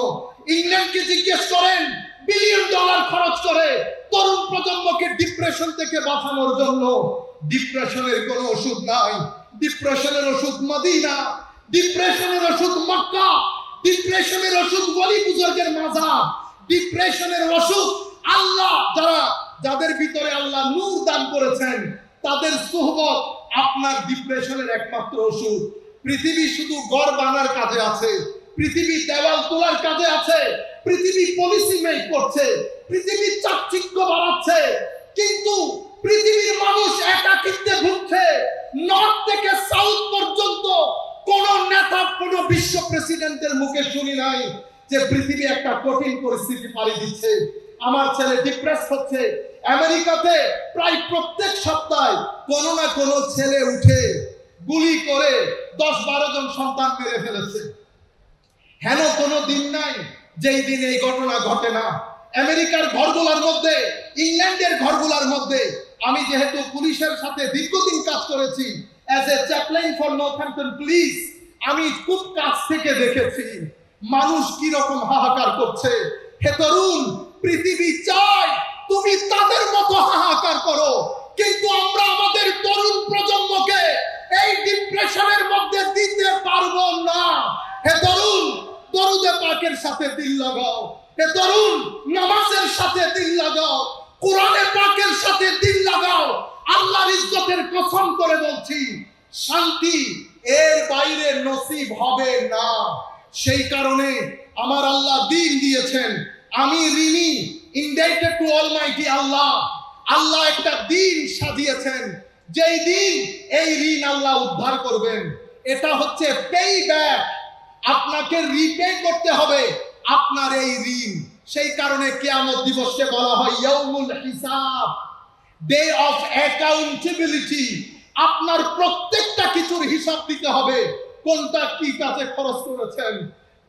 Speaker 1: ইংল্যান্ডকে জিজ্ঞেস করেন, বিলিয়ন ডলার খরচ করে তরুণ প্রজন্মকে ডিপ্রেশন থেকে বাঁচানোর জন্য। ডিপ্রেশনের কোনো ওষুধ নাই। ডিপ্রেশনের ওষুধ মদিনা, ডিপ্রেশনের ওষুধ মক্কা, ডিপ্রেশনের ওষুধ ওলি বুজুর্গের মাজার, ডিপ্রেশনের ওষুধ আল্লাহ, যাদের ভিতরে আল্লাহ নূর দান করেছেন তাদের সুহবত আপনার ডিপ্রেশনের একমাত্র ওষুধ। পৃথিবী শুধু ঘর বানার কাজে আছে, পৃথিবী দেওয়াল তোলার কাজে আছে, পৃথিবী পলিসি মেক করছে, পৃথিবী চাকচিক্য বাড়াচ্ছে, কিন্তু পৃথিবীর মানুষ একাকিত্বে ভুগছে। নর্থ থেকে সাউথ পর্যন্ত কোন নেতা, কোন বিশ্ব প্রেসিডেন্টের মুখে শুনি নাই যে পৃথিবী একটা কঠিন পরিস্থিতি পাড়ি দিচ্ছে, আমার ছেলে ডিপ্রেস হচ্ছে। আমেরিকাতে প্রায় প্রত্যেক সপ্তাহে কোনো না কোনো ছেলে উঠে গুলি করে 10-12 জন সন্তান মেরে ফেলেছে। হেন কোনো দিন নাই যেই দিন এই ঘটনা ঘটে না। আমেরিকার ঘরগুলোর মধ্যে, ইংল্যান্ডের ঘরগুলোর মধ্যে, আমি যেহেতু পুলিশের সাথে দীর্ঘদিন কাজ করেছি as a chaplain for Northampton police, আমি খুব কাছ থেকে দেখেছি মানুষ কি রকম হাহাকার করছে। হে তরুণ, পৃথিবী চায় তুমি তাদের মতো হাহাকার করো, কিন্তু আমরা আমাদের তরুণ প্রজন্মকে এই ডিপ্রেশনের মধ্যে দিতে পারবো না। হে তরুণ, দরুদে পাকের সাথে দিল লাগাও। হে তরুণ, নামাজের সাথে দিল লাগাও, কোরআনে পাকের সাথে দিল লাগাও। আল্লাহর ইজ্জতের কসম করে বলছি, শান্তি এর বাইরে নসিব হবে না। সেই কারণে আমার আল্লাহ দিন দিয়েছেন, আমি ঋণী, ইনডাইটেড টু অলমাইটি আল্লাহ। আল্লাহ একটা দিন সাজিয়েছেন, যেই দিন এই ঋণ আল্লাহ উদ্ধার করবেন। এটা হচ্ছে পে ব্যাক, আপনাকে রিপে করতে হবে আপনার এই ঋণ। সেই কারণে কিয়ামত দিবসকে বলা হয় ইয়াউমুল হিসাব, ডে অফ অ্যাকাউন্টেবিলিটি। আপনার প্রত্যেকটা কিছুর হিসাব দিতে হবে, কোনটা কি কাজে খরচ করেছেন।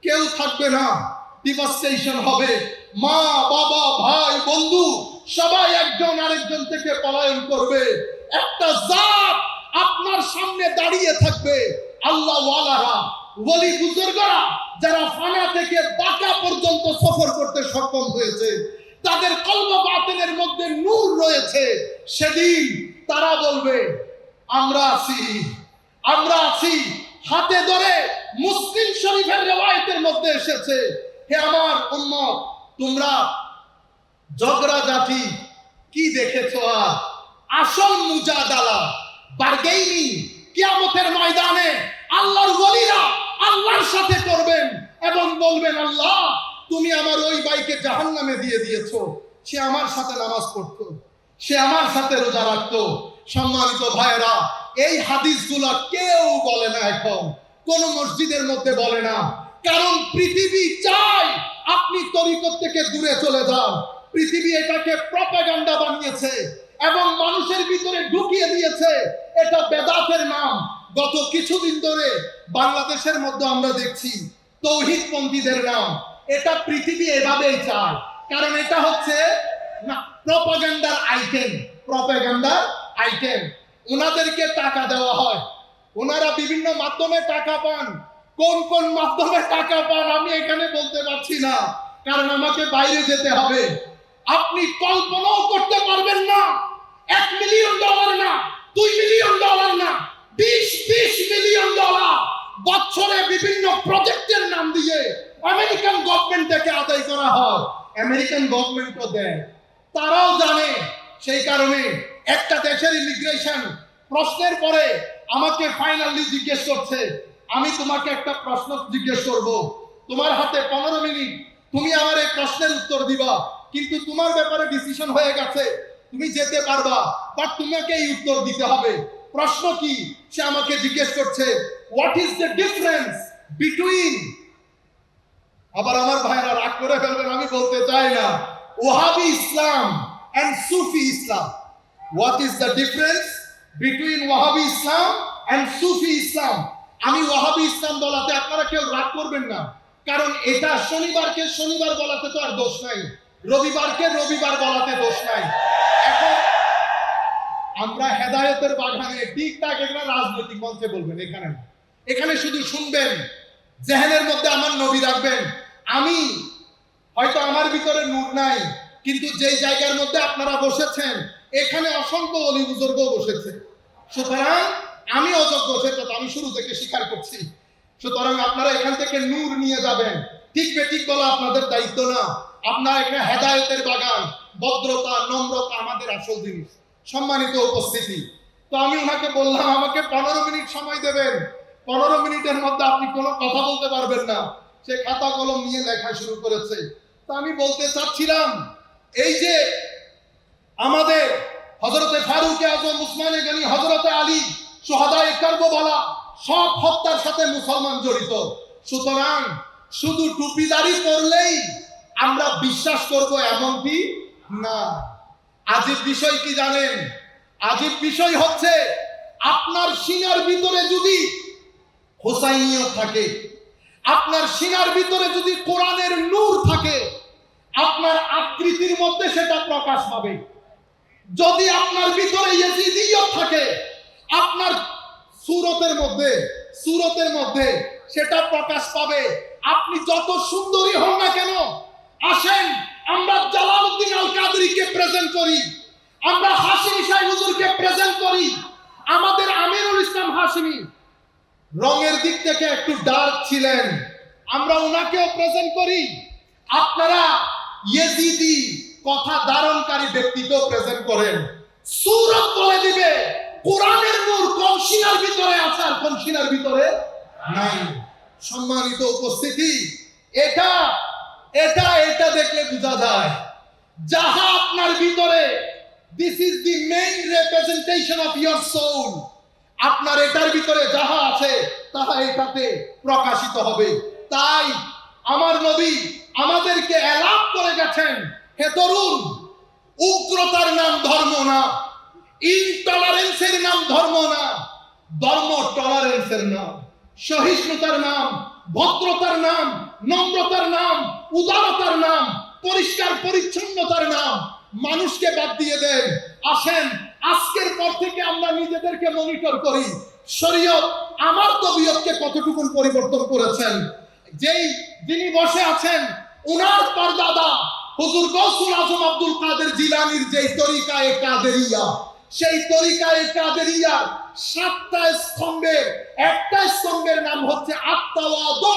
Speaker 1: কেউ থাকবে না, ডিভাস্টেশন হবে। মা, বাবা, ভাই, বন্ধু সবাই একজন আরেকজন থেকে পলায়ন করবে। একটা জাত আপনার সামনে দাঁড়িয়ে থাকবে, আল্লাহ ওয়ালারা, ওলি বুজুর্গরা, যারা ফানা থেকে বাঁকা পর্যন্ত সফর করতে সক্ষম হয়েছে, তাদের কলব বাতিনের মধ্যে নূর রয়েছে। সেদিন তারা বলবে আমরা আছি, আমরা আছি। হাতে ধরে মুসলিম শরীফের রিওয়ায়াতের মধ্যে এসেছে, হে আমার উম্মত, তোমরা ঝগড়া জাতি কি দেখেছো? আর আসল মুজাদালা বারগেইনি কিয়ামতের ময়দানে আল্লাহর ওলিরা আল্লাহর সাথে করবেন এবং বলবেন, আল্লাহ তুমি আমার ওই ভাইকে জাহান্নামে দিয়ে দিয়েছো, সে আমার সাথে নামাজ পড়তো, সে আমার সাথে রোজা রাখতো। সম্মানিত ভাইরা, এই হাদিসগুলা কেউ বলে না, এখন কোন মসজিদের মধ্যে বলে না, কারণ পৃথিবী চায় আপনি তরিকত থেকে দূরে চলে যান। পৃথিবী এটাকে প্রপাগান্ডা বানিয়েছে এবং মানুষের ভিতরে ঢুকিয়ে দিয়েছে, এটা বেদাতের নাম। গত কিছুদিন ধরে বাংলাদেশের মধ্যে আমরা দেখছি তৌহিদপন্থীদের নাম। এটা পৃথিবী এভাবেই চায়, কারণ এটা হচ্ছে না প্রপাগান্ডার আইটেম, প্রপাগান্ডার আইটেম। ওনাদেরকে টাকা দেওয়া হয়, ওনারা বিভিন্ন মাধ্যমে টাকা পান। কোন কোন মাধ্যমে টাকা পান আমি এখানে বলতে পারছি না, কারণ আমাকে বাইরে যেতে হবে। আপনি কল্পনাও করতে পারবেন না। $1 মিলিয়ন না, $2 মিলিয়ন না, 20 মিলিয়ন বছরে বিভিন্ন প্রজেক্টের নাম দিয়ে আমেরিকান গভর্নমেন্ট থেকে আদায় করা হয়। আমেরিকান গভর্নমেন্টও দেয়, তারাও জানে। সেই কারণে একটা দেশের ইমিগ্রেশন প্রশ্নের পরে আমাকে ফাইনালি জিজ্ঞেস করছে, আমি তোমাকে একটা প্রশ্ন জিজ্ঞেস করব, তোমার হাতে 15 মিনিট, তুমি আমার এই প্রশ্নের উত্তর দিবা, কিন্তু তোমার ব্যাপারে ডিসিশন হয়ে গেছে, তুমি যেতে পারবা, বাট তোমাকে এই উত্তর দিতে হবে। প্রশ্ন কি? সে আমাকে জিজ্ঞেস করছে, what is the difference between, আবার আমার ভাইরা রাগ করে ফেলবেন, আমি বলতে চাই না, Wahhabi Islam and Sufi Islam. What is the difference between Wahhabi Islam and Sufi Islam. আমি ওয়াহাবি ইসলাম বলাতে আপনারা কেউ রাগ করবেন না, কারণ এটা শনিবারকে শনিবার বলাতে তো আর দোষ নাই, রবিবারকে রবিবার বলাতে দোষ নাই। এখন আমরা হেদায়েতের বাগানে ঠিকঠাক এগুলো রাজনৈতিক মঞ্চে বলবেন, এখানে না। এখানে শুধু শুনবেন, জেহেনের মধ্যে আমার নবী রাখবেন। আমি হয়তো আমার ভিতরে নূর নাই, কিন্তু যেই জায়গার মধ্যে আপনারা বসেছেন এখানে অসংখ্য অলি বুজুর্গ বসেছে, সুতরাং আমি অযোগ্য, সেটা তো আমি শুরু থেকে স্বীকার করছি। সুতরাং আপনারা এখান থেকে নূর নিয়ে যাবেন, ঠিক বেঠিক বলা আপনাদের দায়িত্ব না। আপনারা এখানে হেদায়েতের বাগান, ভদ্রতা নম্রতা আমাদের আসল জিনিস। সম্মানিত উপস্থিতি, তো আমি ওনাকে বললাম আমাকে 15 মিনিট সময় দেবেন, 15 মিনিটের মধ্যে আপনি কোনো কথা বলতে পারবেন না। সে খাতা কলম নিয়ে লেখা শুরু করেছে। তো আমি বলতে চাচ্ছিলাম, এই যে আমাদের হযরতে ফারুক আযম, উসমানে গনি, হযরতে আলী, শুহাদায়ে কারবালা, সব হত্যার সাথে মুসলমান জড়িত। সুতরাং শুধু টুপিদারি করলেই আমরা বিশ্বাস করব এমনটি না। আজীব বিষয় কি জানেন? আজীব বিষয় হচ্ছে আপনার সিনার ভিতরে যদি হোসাইনিয়ত থাকে, আপনার সিনার ভিতরে যদি কোরআনের নূর থাকে, আপনার আকৃতির মধ্যে সেটা প্রকাশ পাবে। যদি আপনার ভিতরে ইয়াজিদিয়ত থাকে, আপনার সুরতের মধ্যে সেটা প্রকাশ পাবে। আপনি যত সুন্দরী হন না কেন, আসেন আমরা জালালউদ্দিন আল কাদরিকে প্রেজেন্ট করি, আমরা হাশিমি শাহ হুজুরকে প্রেজেন্ট করি। আমাদের আমিরুল ইসলাম হাশিমি রঙের দিক থেকে একটু ডার্ক ছিলেন, আমরা ওনাকেও প্রেজেন্ট করি। আপনারা ইয়েজিদি কথা ধারণকারী ব্যক্তিকেও প্রেজেন্ট করেন, সূরত বলে দিবে কোরআনের নূর কোন সিনার ভিতরে আছে আর কোন সিনার ভিতরে নাই। সম্মানিত উপস্থিতি, এটা এটা এটা দেখলে বোঝা যায় যাহা আপনার ভিতরে, this is the main representation of your soul. আপনার এটার ভিতরে যাহা আছে তাহা এটাতে প্রকাশিত হবে। তাই আমার নবী আমাদেরকে এলাপ করে গেছেন, হে তরুণ, উগ্রতার নাম ধর্ম না, ইনটলারেন্সের নাম ধর্ম না, ধর্ম টলারেন্সের নাম, সহিষ্ণুতার নাম, ভদ্রতার নাম, নম্রতার নাম, উদারতার নাম, পরিষ্কার পরিচ্ছন্নতার নাম। মানুষকে বাদ দিয়ে দেন। আসেন আজকের পর থেকে আমরা নিজেদেরকে মনিটর করি, শরীয়ত আমার তবিয়তকে কতটুকু পরিবর্তন করেছেন। যিনি বসে আছেন উনার পরদাদা হুজুর গৌসুল আজম আব্দুল কাদের জিলানীর যেই তরিকায়ে কাদেরিয়া, সেই তরিকায়ে কাদেরিয়ার 7টা স্তম্ভের একটা স্তম্ভের নাম হচ্ছে আত্মাওয়াদু,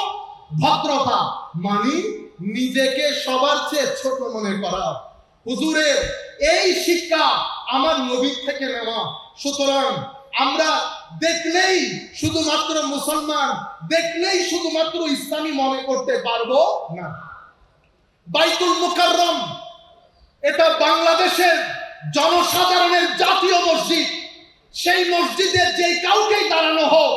Speaker 1: ভদ্রতা, মানে নিজেকে সবার চেয়ে ছোট মনে করা। হুজুরের এই শিক্ষা আমার নবীর থেকে নেওয়া। সুতরাং আমরা দেখলেই শুধুমাত্র মুসলমান, দেখলেই শুধুমাত্র ইসলামী মনে করতে পারবো না। বাইতুল মুকাররম এটা বাংলাদেশের জনসাধারণের জাতীয় মসজিদ। সেই মসজিদে যে কাউকেই দাঁড়ানো হোক,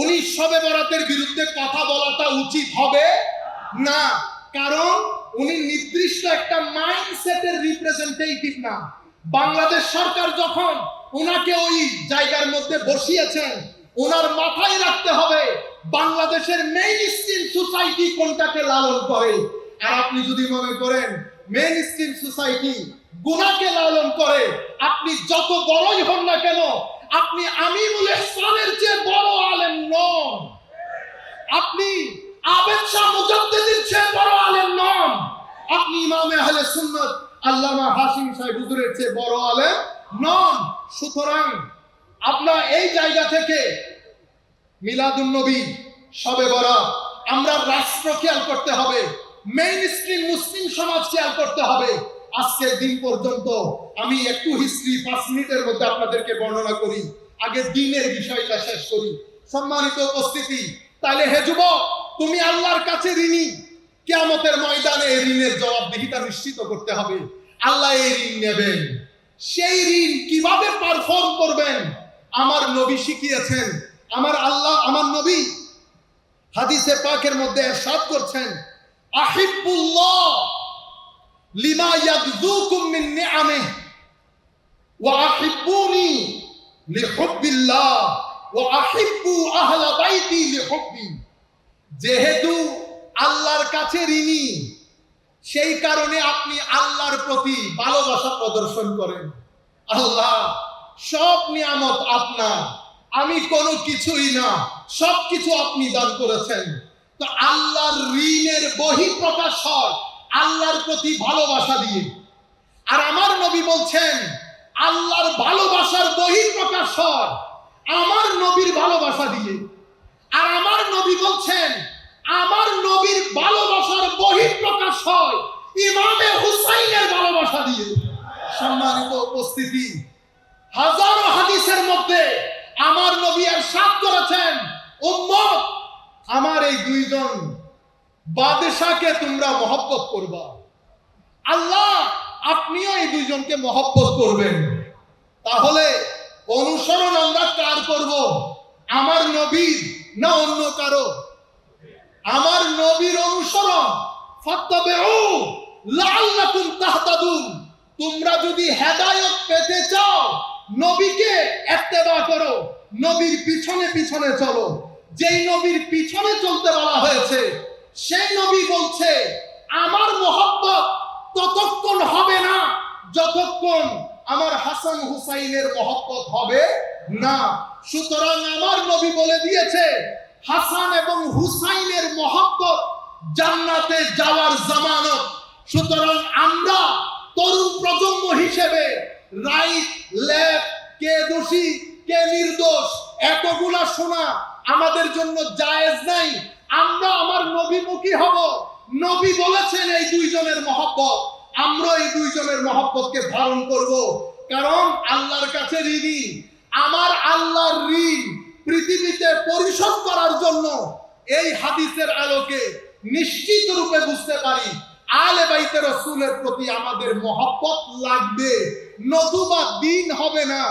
Speaker 1: উনি শবে বরাতের বিরুদ্ধে কথা বলাটা উচিত হবে না, কারণ উনি নির্দিষ্ট একটা মাইন্ডসেটের রিপ্রেজেন্টেটিভ না। বাংলাদেশ সরকার যখন ওনাকে ওই জায়গার মধ্যে বসিয়েছেন, ওনার মাথায় রাখতে হবে বাংলাদেশের মেইনস্ট্রিম সোসাইটি কোনটাকে লালন করে। আর আপনি যদি মনে করেন মেইনস্ট্রিম সোসাইটি গুনাহকে লালন করে, আপনি যত বড়ই হন না কেন, আপনি আমিনুল ইহসানের চেয়ে বড় আলেম নন, আপনি আবেদ শাহ মুজাদ্দিদের চেয়ে বড় আলেম নন, আপনি ইমামে আহলে সুন্নাত আল্লামা হাশিম সাহেব হুজুরের চেয়ে বড় আলেম নন। সুতরাং আমরা এই জায়গা থেকে মিলাদুন নবী, শবে বরাত, আমরা রাষ্ট্র খেয়াল করতে হবে, মেইন স্ট্রিম মুসলিম সমাজ খেয়াল করতে হবে। আজকের দিন পর্যন্ত আমি একটু হিস্ট্রি 5 মিনিটের মধ্যে আপনাদেরকে বর্ণনা করি, আগে দিনের বিষয়টা শেষ করি। সম্মানিত উপস্থিতি, তাহলে হে যুবক, তুমি আল্লাহর কাছে ঋণী। কিয়ামতের ময়দানে এই ঋণের জবাবদিহিতা নিশ্চিত করতে হবে। আল্লাহ এই ঋণ নেবেন, সেই ঋণ কিভাবে পারফর্ম করবেন আমার নবী শিখিয়েছেন। আমার আল্লাহ, আমার নবী হাদিসে পাকের মধ্যে ইরশাদ করছেন, আহিব্বুল্লাহ লিমা ইয়াগযুকুম মিন নিআমিহি ওয়া আহিব্বুনি লিহুব্বিল্লাহ ওয়া আহিব্বু আহলা বাইতি লিহুব্বি। যেহেতু আল্লাহর কাছে ঋণী, সেই কারণে আপনি আল্লাহর প্রতি ভালোবাসা প্রদর্শন করেন। আল্লাহ, সব নিয়ামত আপনার, আমি কোনো কিছুই না, সবকিছু আপনি দান করেছেন। তো আল্লাহর ঋণের বহিঃপ্রকাশ হয় আল্লাহর প্রতি ভালোবাসা দিয়ে। আর আমার নবী বলছেন, আল্লাহর ভালোবাসার বহিঃপ্রকাশ হয় আমার নবীর ভালোবাসা দিয়ে। আর আমার নবী বলছেন, আমার নবীর ভালোবাসার বহিঃপ্রকাশ হয় ইমামে হুসাইনের ভালোবাসা দিয়ে। সম্মানিত উপস্থিতি, হাজারো হাদিসের মধ্যে আমার নবী ইরশাদ করেছেন, উম্মত, আমার এই দুইজন বাদশাকে তোমরা মহব্বত করবা। আল্লাহ, আপনিও এই দুইজনকে মহব্বত করবেন। তাহলে অনুসরণ আমরা কার করব? আমার নবীর না অন্য কারো? আমার নবীর অনুসরণ। ফাত্তাবিউ লাআল্লাকুম তাহতাদুন। তোমরা যদি হেদায়েত পেতে চাও, নবীকে ইত্তেবা করো, নবীর পিছনে পিছনে চলো। যেই নবীর পিছনে চলতে বলা হয়েছে, সেই নবী বলছে, আমার মহব্বত ততক্ষণ হবে না যতক্ষণ আমার হাসান হুসাইনের মহব্বত হবে না। সুতরাং আমার নবী বলে দিয়েছে, হাসান এবং হুসাইনের মহব্বত জান্নাতে যাওয়ার জামানত। সুতরাং আমরা তরুণ প্রজন্ম হিসেবে রাইট লেফট, কে দোষী কে নির্দোষ, এতগুলা শোনা আমাদের জন্য জায়েজ নাই। আমরা আমার নবীমুখী হব। নবী বলেছেন এই দুইজনের মহব্বত, আমরা এই দুইজনের মহব্বতকে ধারণ করব, কারণ আল্লাহর কাছে ঋণী। আমার আল্লাহর ঋণ পৃথিবীতে পরিশোধ করার জন্য এই হাদিসের আলোকে নিশ্চিত রূপে বুঝতে পারি, আলে বাইতে রাসূলের প্রতি আমাদের মহব্বত লাগবে, নতুবা দিন হবে না,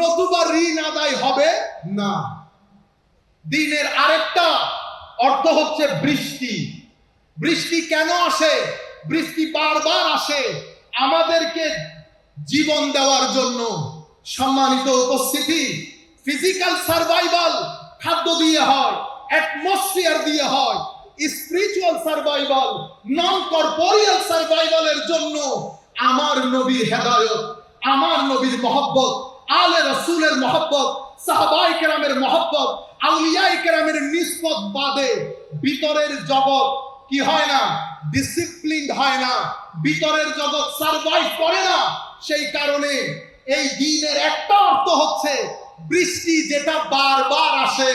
Speaker 1: নতুবা ঋণ আদায় হবে না। দিনের আরেকটা অর্থ হচ্ছে বৃষ্টি। বৃষ্টি কেন আসে? বৃষ্টি বারবার আসে আমাদেরকে জীবন দেওয়ার জন্য। সম্মানিত উপস্থিতি, ফিজিক্যাল সার্ভাইভাল খাদ্য দিয়ে হয়, অ্যাটমসফিয়ার দিয়ে হয়, স্পিরিচুয়াল সার্ভাইভাল, নন কর্পোরিয়াল সার্ভাইভালের জন্য আমার নবীর হেদায়েত, আমার নবীর মহব্বত, আলে রাসূলের মহব্বত, সাহাবায়ে কেরামের মহব্বত, আউলিয়ায়ে কেরামের নিসবত বাদে ভিতরের জগৎ কি হয় না? ডিসিপ্লিনড হয় না, ভিতরের জগৎ সার্ভাইভ করে না। সেই কারণে এই দিনের একটা অর্থ হচ্ছে বৃষ্টি, যেটা বারবার আসে।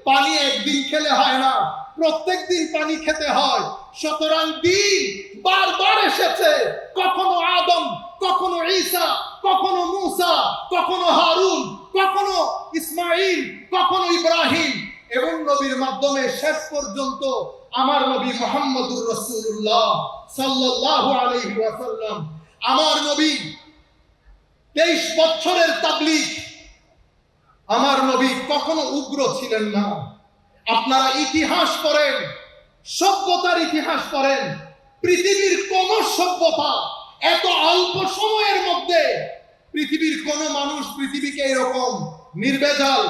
Speaker 1: পানি একদিন খেলে হয় না, প্রত্যেক দিন পানি খেতে হয়। সুতরাং দিন বারবার এসেছে, কখনো আদম, কখনো ঈসা, কখনো মূসা, কখনো হারুন, কখনো ইসমাঈল, কখনো ইব্রাহিম, এবং নবীর মাধ্যমে শেষ পর্যন্ত আমার নবী মুহাম্মদুর রাসূলুল্লাহ সাল্লাল্লাহু আলাইহি ওয়াসাল্লাম। আমার নবী 23 বছরের তাবলীগ। আমার নবী কখনো উগ্র ছিলেন না। আপনারা ইতিহাস পড়েন, সভ্যতার ইতিহাস পড়েন, পৃথিবীর কোন সভ্যতা এত অল্প সময়ের মধ্যে, পৃথিবীর কোন মানুষ পৃথিবীকে এরকম নির্ভেজাল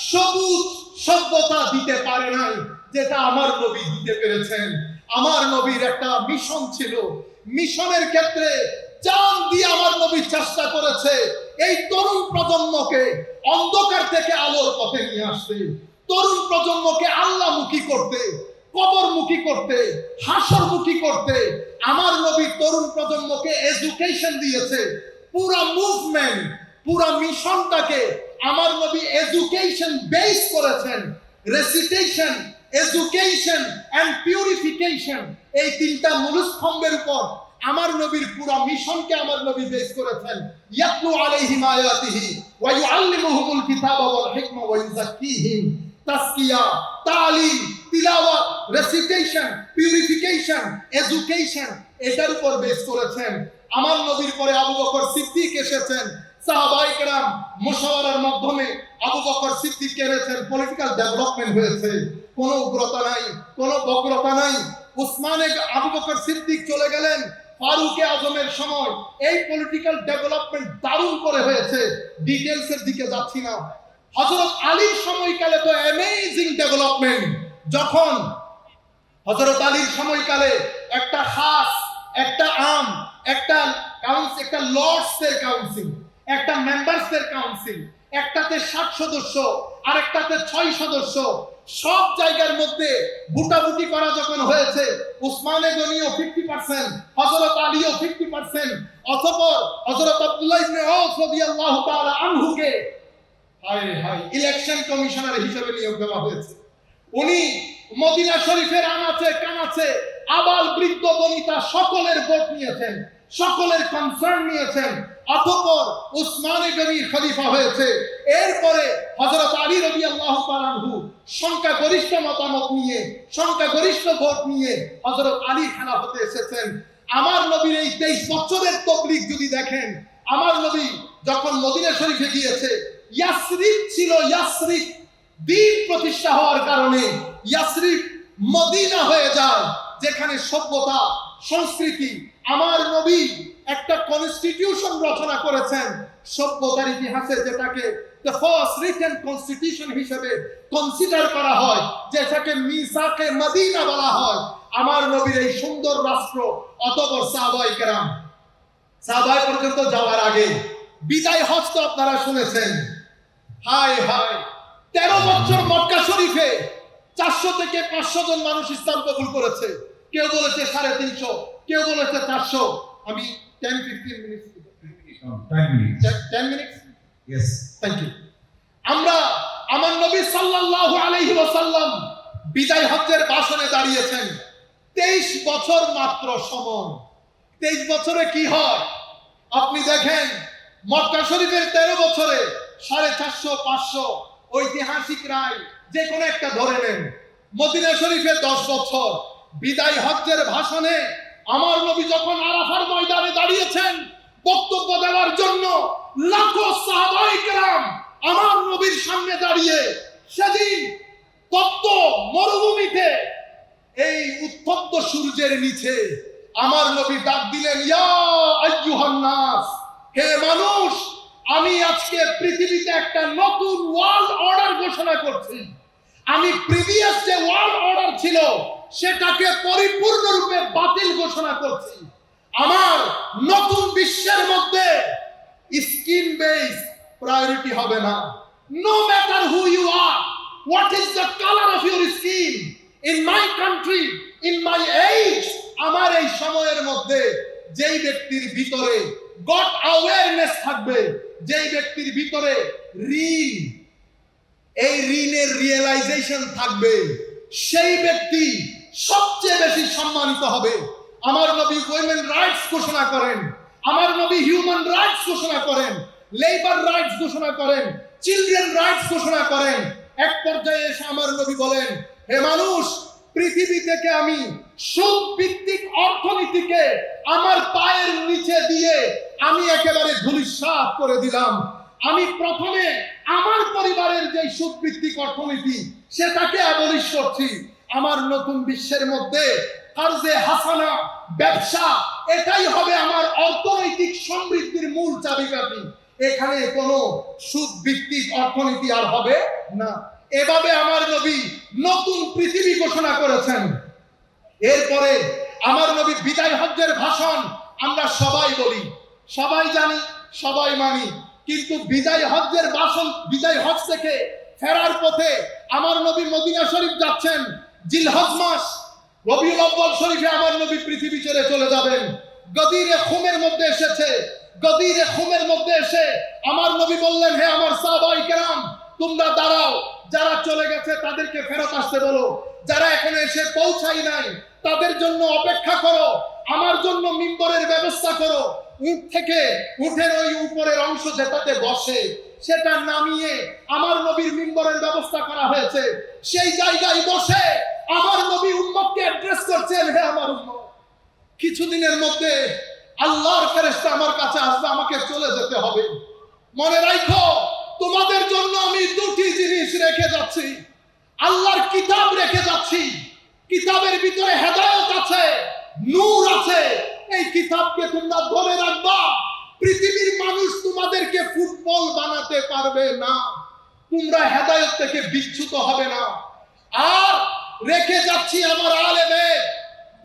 Speaker 1: সবুজ সভ্যতা দিতে পারে নাই যেটা আমার নবী দিতে পেরেছেন। আমার নবীর একটা মিশন ছিল, মিশনের ক্ষেত্রে জান দিয়ে আমার নবী চেষ্টা করেছে এই তরুণ প্রজন্মকে অন্ধকার থেকে আলোর পথে নিয়ে আসতে, তরুণ প্রজন্মকে আল্লাহমুখী করতে, কবরমুখী করতে, হাসরমুখী করতে আমার নবী তরুণ প্রজন্মকে এডুকেশন দিয়েছে। পুরা মুভমেন্ট, পুরা মিশনটাকে আমার নবী এডুকেশন বেস করেছেন। রেসিটেশন, এডুকেশন এন্ড পিউরিফিকেশন, এই তিনটা মূলস্তম্ভের উপর আমার নবীর পুরা মিশনকে আমার নবী বেস করেছেন। ইয়াতলু আলাইহিম আয়াতিহি ওয়া ইউআল্লিমুহুমুল কিতাবা ওয়াল হিকমা ওয়া ইউযাক্কিহিম। তাসকিয়া, তালিম, তিলাওয়াত, রেসিটেশন, পিউরিফিকেশন, এডুকেশন, এটার উপর বেস করেছেন। আমার নবীর পরে আবু বকর সিদ্দিক এসেছেন। সাহাবায়ে কেরাম মুশাওয়ারার মাধ্যমে আবু বকর সিদ্দিক এনেছেন, পলিটিক্যাল ডেভেলপমেন্ট হয়েছে। কোনো উগ্রতা নাই, কোনো বক্রতা নাই। আবু বকর সিদ্দিক চলে গেলেন, ফারুকে আজমের সময় এই পলিটিক্যাল ডেভেলপমেন্ট দারুণ করে হয়েছে। ডিটেইলসের দিকে যাচ্ছি না। হযরত আলীর সময়কালে তো অ্যামেজিং ডেভেলপমেন্ট। যখন হযরত আলীর সময়কালে একটা খাস, একটা আম, একটা কাউন্সিল, একটা লর্ডসের কাউন্সিল, একটা মেম্বারসের কাউন্সিল, একটাতে 60 সদস্য আর একটাতে 6 সদস্য, সব জায়গার মধ্যে বুটাবুটি করা যখন হয়েছে, উসমানে গনিও 50%, হযরত আলীও 50%, অতঃপর হযরত আব্দুল্লাহ ইবনে আওফ রাদিয়াল্লাহু তাআলা আনহুকে ইলেকশন কমিশনার হিসেবে নিয়োগ দেওয়া হয়েছে। উনি মদিনা শরীফের আনাচে কানাচে আবাল বৃদ্ধ বনিতা সকলের ভোট নিয়েছেন, সকলের কনসার্ন নিয়েছেন। অতঃপর উসমানে গনি খলিফা হয়েছে। এরপরে হযরত আলী রাদিয়াল্লাহু তাআলা আনহু সংখ্যাগরিষ্ঠ মতামত নিয়ে, সংখ্যাগরিষ্ঠ ভোট নিয়ে হযরত আলী খেলাফতে এসেছেন। আমার নবীর এই 23 বছরের তাবলীগ যদি দেখেন, আমার নবী যখন মদিনা শরীফে গিয়েছে, ইয়াসরিব ছিল, ইয়াসরিব দ্বীপ প্রতিষ্ঠা হওয়ার কারণে ইয়াসরিব মদিনা হয়ে যায়, যেখানে সভ্যতা, সংস্কৃতি। আমার নবী একটা কনস্টিটিউশন রচনা করেছেন সভ্যতার ইতিহাসে, যেটাকে দ্য ফার্স্ট রিটেন কনস্টিটিউশন হিসেবে কনসিডার করা হয়, যেটাকে মিসাকে মদিনা বলা হয়। আমার নবীর এই সুন্দর রাষ্ট্র। অতঃপর সাহাবায়ে কেরাম, সাহাবায়ে পর্যন্ত যাওয়ার আগে বিদায় হজ তো আপনারা শুনেছেন। হায় হায়, 13 বছর মক্কা শরীফে 400 থেকে 500 জন মানুষ ইসলাম কবুল করেছে। কেউ বলেছে 350, কেউ বলেছে 400। আমি 10-15 minute, 10 minute,
Speaker 2: Yes.
Speaker 1: Thank you. আমরা আমার নবী সাল্লাল্লাহু আলাইহি ওয়াসাল্লাম বিদায় হজ্জের ভাষণে দাঁড়িয়েছেন। 23 বছর মাত্র সময়। 23 বছরে কি হয় আপনি দেখেন। মক্কা শরীফের 13 বছরে 450-500 ঐতিহাসিক রায় যে কোনো একটা ধরে নেন। মদিনা শরীফে 10 বছর। বিদায় হজ্জের ভাষণে আমার নবী যখন আরাফার ময়দানে দাঁড়িয়েছেন বক্তব্য দেওয়ার জন্য, লাখো সাহাবায়ে কেরাম আমার নবীর সামনে দাঁড়িয়ে, সেদিন তপ্ত মরুভূমিতে এই উত্তপ্ত সূর্যের নিচে আমার নবী ডাক দিলেন, ইয়া আইয়ুহান নাস, হে মানুষ, আমি আজকে পৃথিবীতে একটা নতুন ওয়ার্ল্ড অর্ডার ঘোষণা করছি। আমি প্রিভিয়াস যে ওয়ার্ল্ড অর্ডার ছিল সেটাকে পরিপূর্ণরূপে বাতিল ঘোষণা করছি। আমার নতুন বিশ্বের মধ্যে স্কিন বেস প্রায়োরিটি হবে না। No matter who you are, what is the colour of your skin, in my country, in my age, আমার এই সময়ের মধ্যে যেই ব্যক্তির ভিতরে গড অ্যাওয়ারনেস থাকবে, যেই ব্যক্তির ভিতরে ঋণ, এই ঋণের রিয়েলাইজেশন থাকবে, সেই ব্যক্তি সবচেয়ে বেশি সম্মানিত হবে। আমার নবী উইমেন রাইটস ঘোষণা করেন, আমার নবী হিউম্যান রাইটস ঘোষণা করেন, লেবার রাইটস ঘোষণা করেন, চিলড্রেন রাইটস ঘোষণা করেন। এক পর্যায়ে এসে আমার নবী বলেন, হে মানুষ, পৃথিবী থেকে আমি সুদ ভিত্তিক অর্থনীতিকে আমার পায়ের নিচে দিয়ে আমি একেবারে ধূলিসাৎ করে দিলাম। আমি প্রথমে আমার পরিবারের যে সুদ ভিত্তিক অর্থনীতি সেটাকে অ্যাবলিশ করছি। আমার নতুন বিশ্বের মধ্যে কারজে হাসানা, ব্যবসা, এটাই হবে আমার অর্থনৈতিক সমৃদ্ধির মূল চাবিকাঠি। এখানে কোনো সুদ ভিত্তিক অর্থনীতি আর হবে না। এভাবে আমার নবী নতুন পৃথিবী ঘোষণা করেছেন। এরপরে আমার নবী বিদায় হজ্জের ভাষণ আমরা সবাই বলি, সবাই জানি, সবাই মানি, কিন্তু বিদায় হজ্জের ভাষণ, বিদায় হজ থেকে ফেরার পথে আমার নবী মদিনা শরীফ যাচ্ছেন, জিলহজ মাস, রবিউল আউয়াল শরীফে আমার নবী পৃথিবী ছেড়ে চলে যাবেন। গদিরে খুমের মধ্যে এসেছে, গদিরে খুমের মধ্যে এসে আমার নবী বললেন, হে আমার সাহাবায়ে কেরাম, তোমরা দাঁড়াও, যারা চলে গেছে তাদেরকে ফেরত আসতে বলো, যারা এখানে এসে পৌঁছাই নাই তাদের জন্য অপেক্ষা করো, আমার জন্য মিম্বরের ব্যবস্থা করো। উট থেকে, উটের ওই উপরের অংশ যেটাতে বসে সেটা নামিয়ে আমার নবীর মিম্বরের ব্যবস্থা করা হয়েছে। সেই জায়গায় বসে আমার নবী উম্মতকে অ্যাড্রেস করছেন, হে আমার উম্মত, কিছুদিনের মধ্যে আল্লাহর ফেরেশতা আমার কাছে আসবে, আমাকে চলে যেতে হবে। মনে রাখো, তোমাদের জন্য আমি দুটি জিনিস রেখে যাচ্ছি। আল্লাহর কিতাব রেখে যাচ্ছি, কিতাবের ভিতরে হেদায়েত আছে, নূর আছে। এই কিতাবকে তোমরা ধরে রাখবা। পৃথিবীর মানুষ তোমাদেরকে ফুটবল বানাতে পারবে না, তোমরা হেদায়েত থেকে বিচ্যুত হবে না। আর রেখে যাচ্ছি আমার আলেমে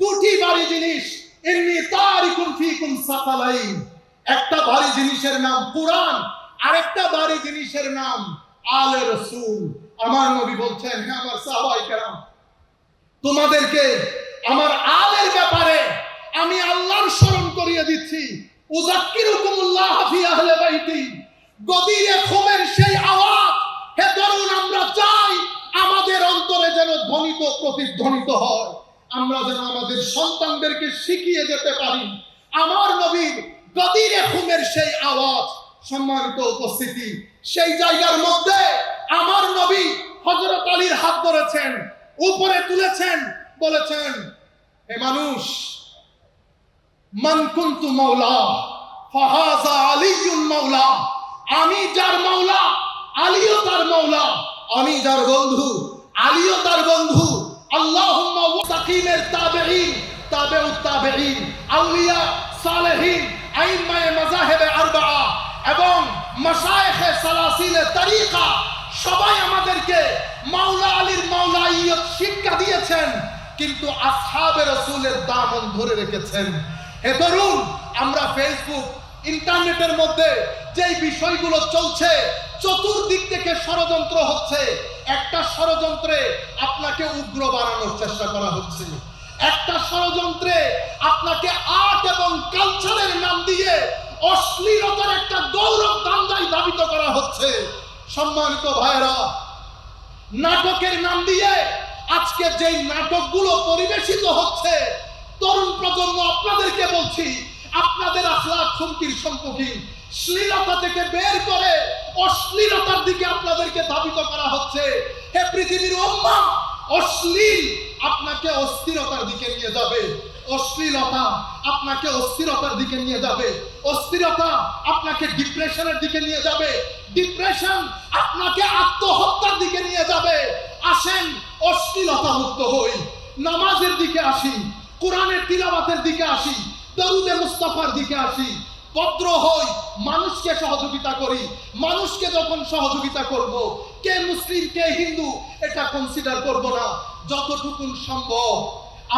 Speaker 1: দুটি ভারী জিনিস, ইন্নী তারিকুন ফিকুম সাকালাইন। একটা ভারী জিনিসের নাম কুরআন, আরেকটা ভারী জিনিসের নাম আলে রাসূল। আমার নবী বলছেন, হে আমার সাহাবায়ে কেরাম, তোমাদেরকে আমার আলের ব্যাপারে আমি আল্লাহর স্মরণ করিয়ে দিচ্ছি। উযাক্কিরুকুমুল্লাহ ফি আহলি বাইতি। গদিরে খুমের সেই আওয়াজ, হে তরুণ, আমরা চাই আমাদের অন্তরে যেন ধ্বনিত প্রতিধ্বনিত হয়, আমরা যেন আমাদের সন্তানদেরকে শিখিয়ে যেতে পারি আমার নবীর গদিরে খুমের সেই আওয়াজ। সম্মানিত উপস্থিতি, সেই জায়গার মধ্যে আমার নবী হযরত আলীর হাত ধরেছেন, উপরে তুলেছেন, বলেছেন, হে মানুষ, মান কুনতু মাওলা ফাহাযা আলীউল মাওলা। আমি যার মাওলা, আলীও তার মাওলা। আমি যার বন্ধু, আলীও তার বন্ধু। আল্লাহুম্মা ওয়াসাকিমের তাবেঈন, তাবেউত তাবেঈন, আউলিয়া, সালেহিন, আইম্মায়ে মাযাহিবে আরবাআ এবং মাশায়েখে সালাসিলে তরিকা সবাই আমাদেরকে মাওলা আলীর মাওলাইয়ত শিক্ষা দিয়েছেন, কিন্তু আসহাবে রাসূলের দামন ধরে রেখেছেন। হে তরুণ, আমরা ফেসবুক, ইন্টারনেটের মধ্যে যেই বিষয়গুলো চলছে, চতুর্দিক থেকে ষড়যন্ত্র হচ্ছে। একটা ষড়যন্ত্রে আপনাকে উগ্র বানানোর চেষ্টা করা হচ্ছে, একটা ষড়যন্ত্রে আপনাকে আর্ট এবং কালচারের নাম দিয়ে অশ্লীলতার একটা গৌরব ধান্দায় ধাবিত করা হচ্ছে। সম্মানিত ভাইরা, নাটকের নাম দিয়ে আজকে যেই নাটকগুলো পরিবেশিত হচ্ছে, তরুণ প্রজন্ম, আপনাদেরকে বলছি, আপনাদের আখলাক হুমকির সম্মুখীন। শ্লীলতা থেকে বের করে অশ্লীলতার দিকে আপনাদেরকে ধাবিত করা হচ্ছে। হে পৃথিবীর উম্মাহ, অশ্লীল আপনাকে অস্থিরতার দিকে নিয়ে যাবে, অশ্লীলতা আপনাকে অস্থিরতার দিকে নিয়ে যাবে, অস্থিরতা আপনাকে ডিপ্রেশনের দিকে নিয়ে যাবে, ডিপ্রেশন আপনাকে আত্মহত্যার দিকে নিয়ে যাবে। আসেন অশ্লীলতা মুক্ত হই, নামাজের দিকে আসি, কোরআনের তিলাওয়াতের দিকে আসি, দরুদে মুস্তাফার দিকে আসি, ভদ্র হই, মানুষকে সহযোগিতা করি। মানুষকে যখন সহযোগিতা করব, কে মুসলিম কে হিন্দু এটা কনসিডার করব না। যতটুকু সম্ভব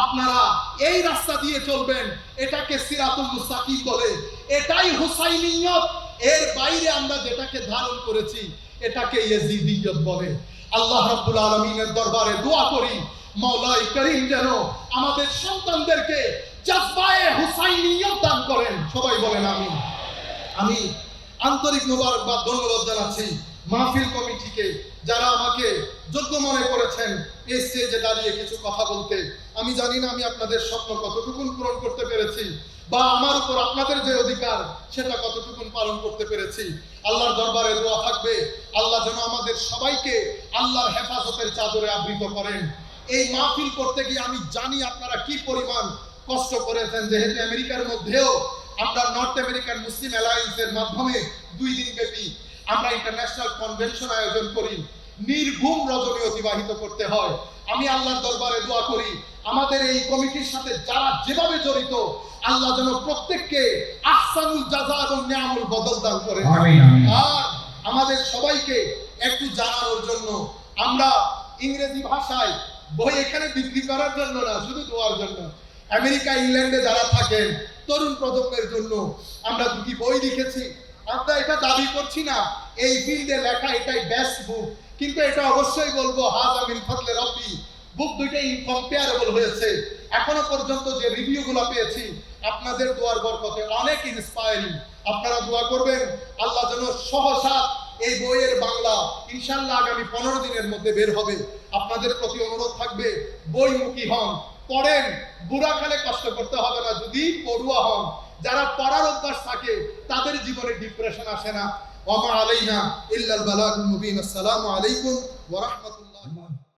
Speaker 1: আপনারা এই রাস্তা দিয়ে চলবেন, এটাকে সিরাতুল মুস্তাকিম বলে, এটাই হুসাইনিয়ত। এর বাইরে আমরা যেটাকে ধারণ করেছি এটাকে ইয়াজিদিয়ত বলে। আল্লাহ রাব্বুল আলামিনের দরবারে দোয়া করি, মাওলাই করিম যেন আমাদের সন্তানদেরকে জজবায়ে হুসাইনিয়ত দান করেন। সবাই বলেন আমিন। আমি আন্তরিক মোবারকবাদ, ধন্যবাদ জানাচ্ছি মাহফিল কমিটিকে, যারা আমাকে যোগ্য মনে করেছেন এই স্টেজে দাঁড়িয়ে কিছু কথা বলতে। আমি জানি না আমি আপনাদের স্বপ্ন কতটুকু পূরণ করতে পেরেছি, বা আমার উপর আপনাদের যে অধিকার সেটা কতটুকু পালন করতে পেরেছি। আল্লাহর দরবারে দোয়া থাকবে, আল্লাহ যেন আমাদের সবাইকে আল্লাহর হেফাজতের চাদরে আবৃত করেন। এই মাহফিল করতে গিয়ে আমি জানি আপনারা কি পরিমাণ কষ্ট করেছেন, যেহেতু আমেরিকার মধ্যেও আমরা নর্থ আমেরিকান মুসলিম অ্যালায়েন্সের মাধ্যমে 2 দিন ব্যাপী আমরা ইন্টারন্যাশনাল কনভেনশন আয়োজন করি, নির্ঘুম রজনী অতিবাহিত করতে হয়। আমি আল্লাহর দরবারে দোয়া করি আমাদের এই কমিটির সাথে যারা যেভাবে জড়িত, আল্লাহ যেন প্রত্যেককে আহসানুল জাযা এবং নিয়ামুল বদল দান করেন। আর আমাদের সবাইকে একটু জানানোর জন্য, আমরা ইংরেজি ভাষায় বই এখানে বিক্রি করার জন্য না, শুধু দোয়ার জন্য, আমেরিকা ইংল্যান্ডে যারা থাকেন তরুণ প্রজন্মের জন্য আমরা 2টি বই লিখেছি। আমরা এটা দাবি করছি না এই ফিল্ডে লেখা এটাই বেস্ট বুক, কিন্তু এটা অবশ্যই বলবো হাযা মিন ফাদলি রাব্বি, বুক দুইটাই ইনকম্পেয়ারেবল হয়েছে। এখনো পর্যন্ত যে রিভিউগুলো পেয়েছি আপনাদের দোয়ার বরকতে অনেক ইন্সপায়ারিং। আপনারা দোয়া করবেন আল্লাহ যেন সহসা এই বইয়ের বাংলা ইনশাআল্লাহ আগামী 15 দিনের মধ্যে বের হবে। আপনাদের প্রতি অনুরোধ থাকবে বইমুখী হন, পড়েন, বুড়াকালে কষ্ট করতে হবে না যদি পড়ুয়া হন। যারা পড়ার অভ্যাস থাকে তাদের জীবনে ডিপ্রেশন আসে না। ওয়া মা আলাইনা ইল্লাল বালাগুল মুবিন। আসসালামু আলাইকুম ওয়া রাহমাতুল্লাহ।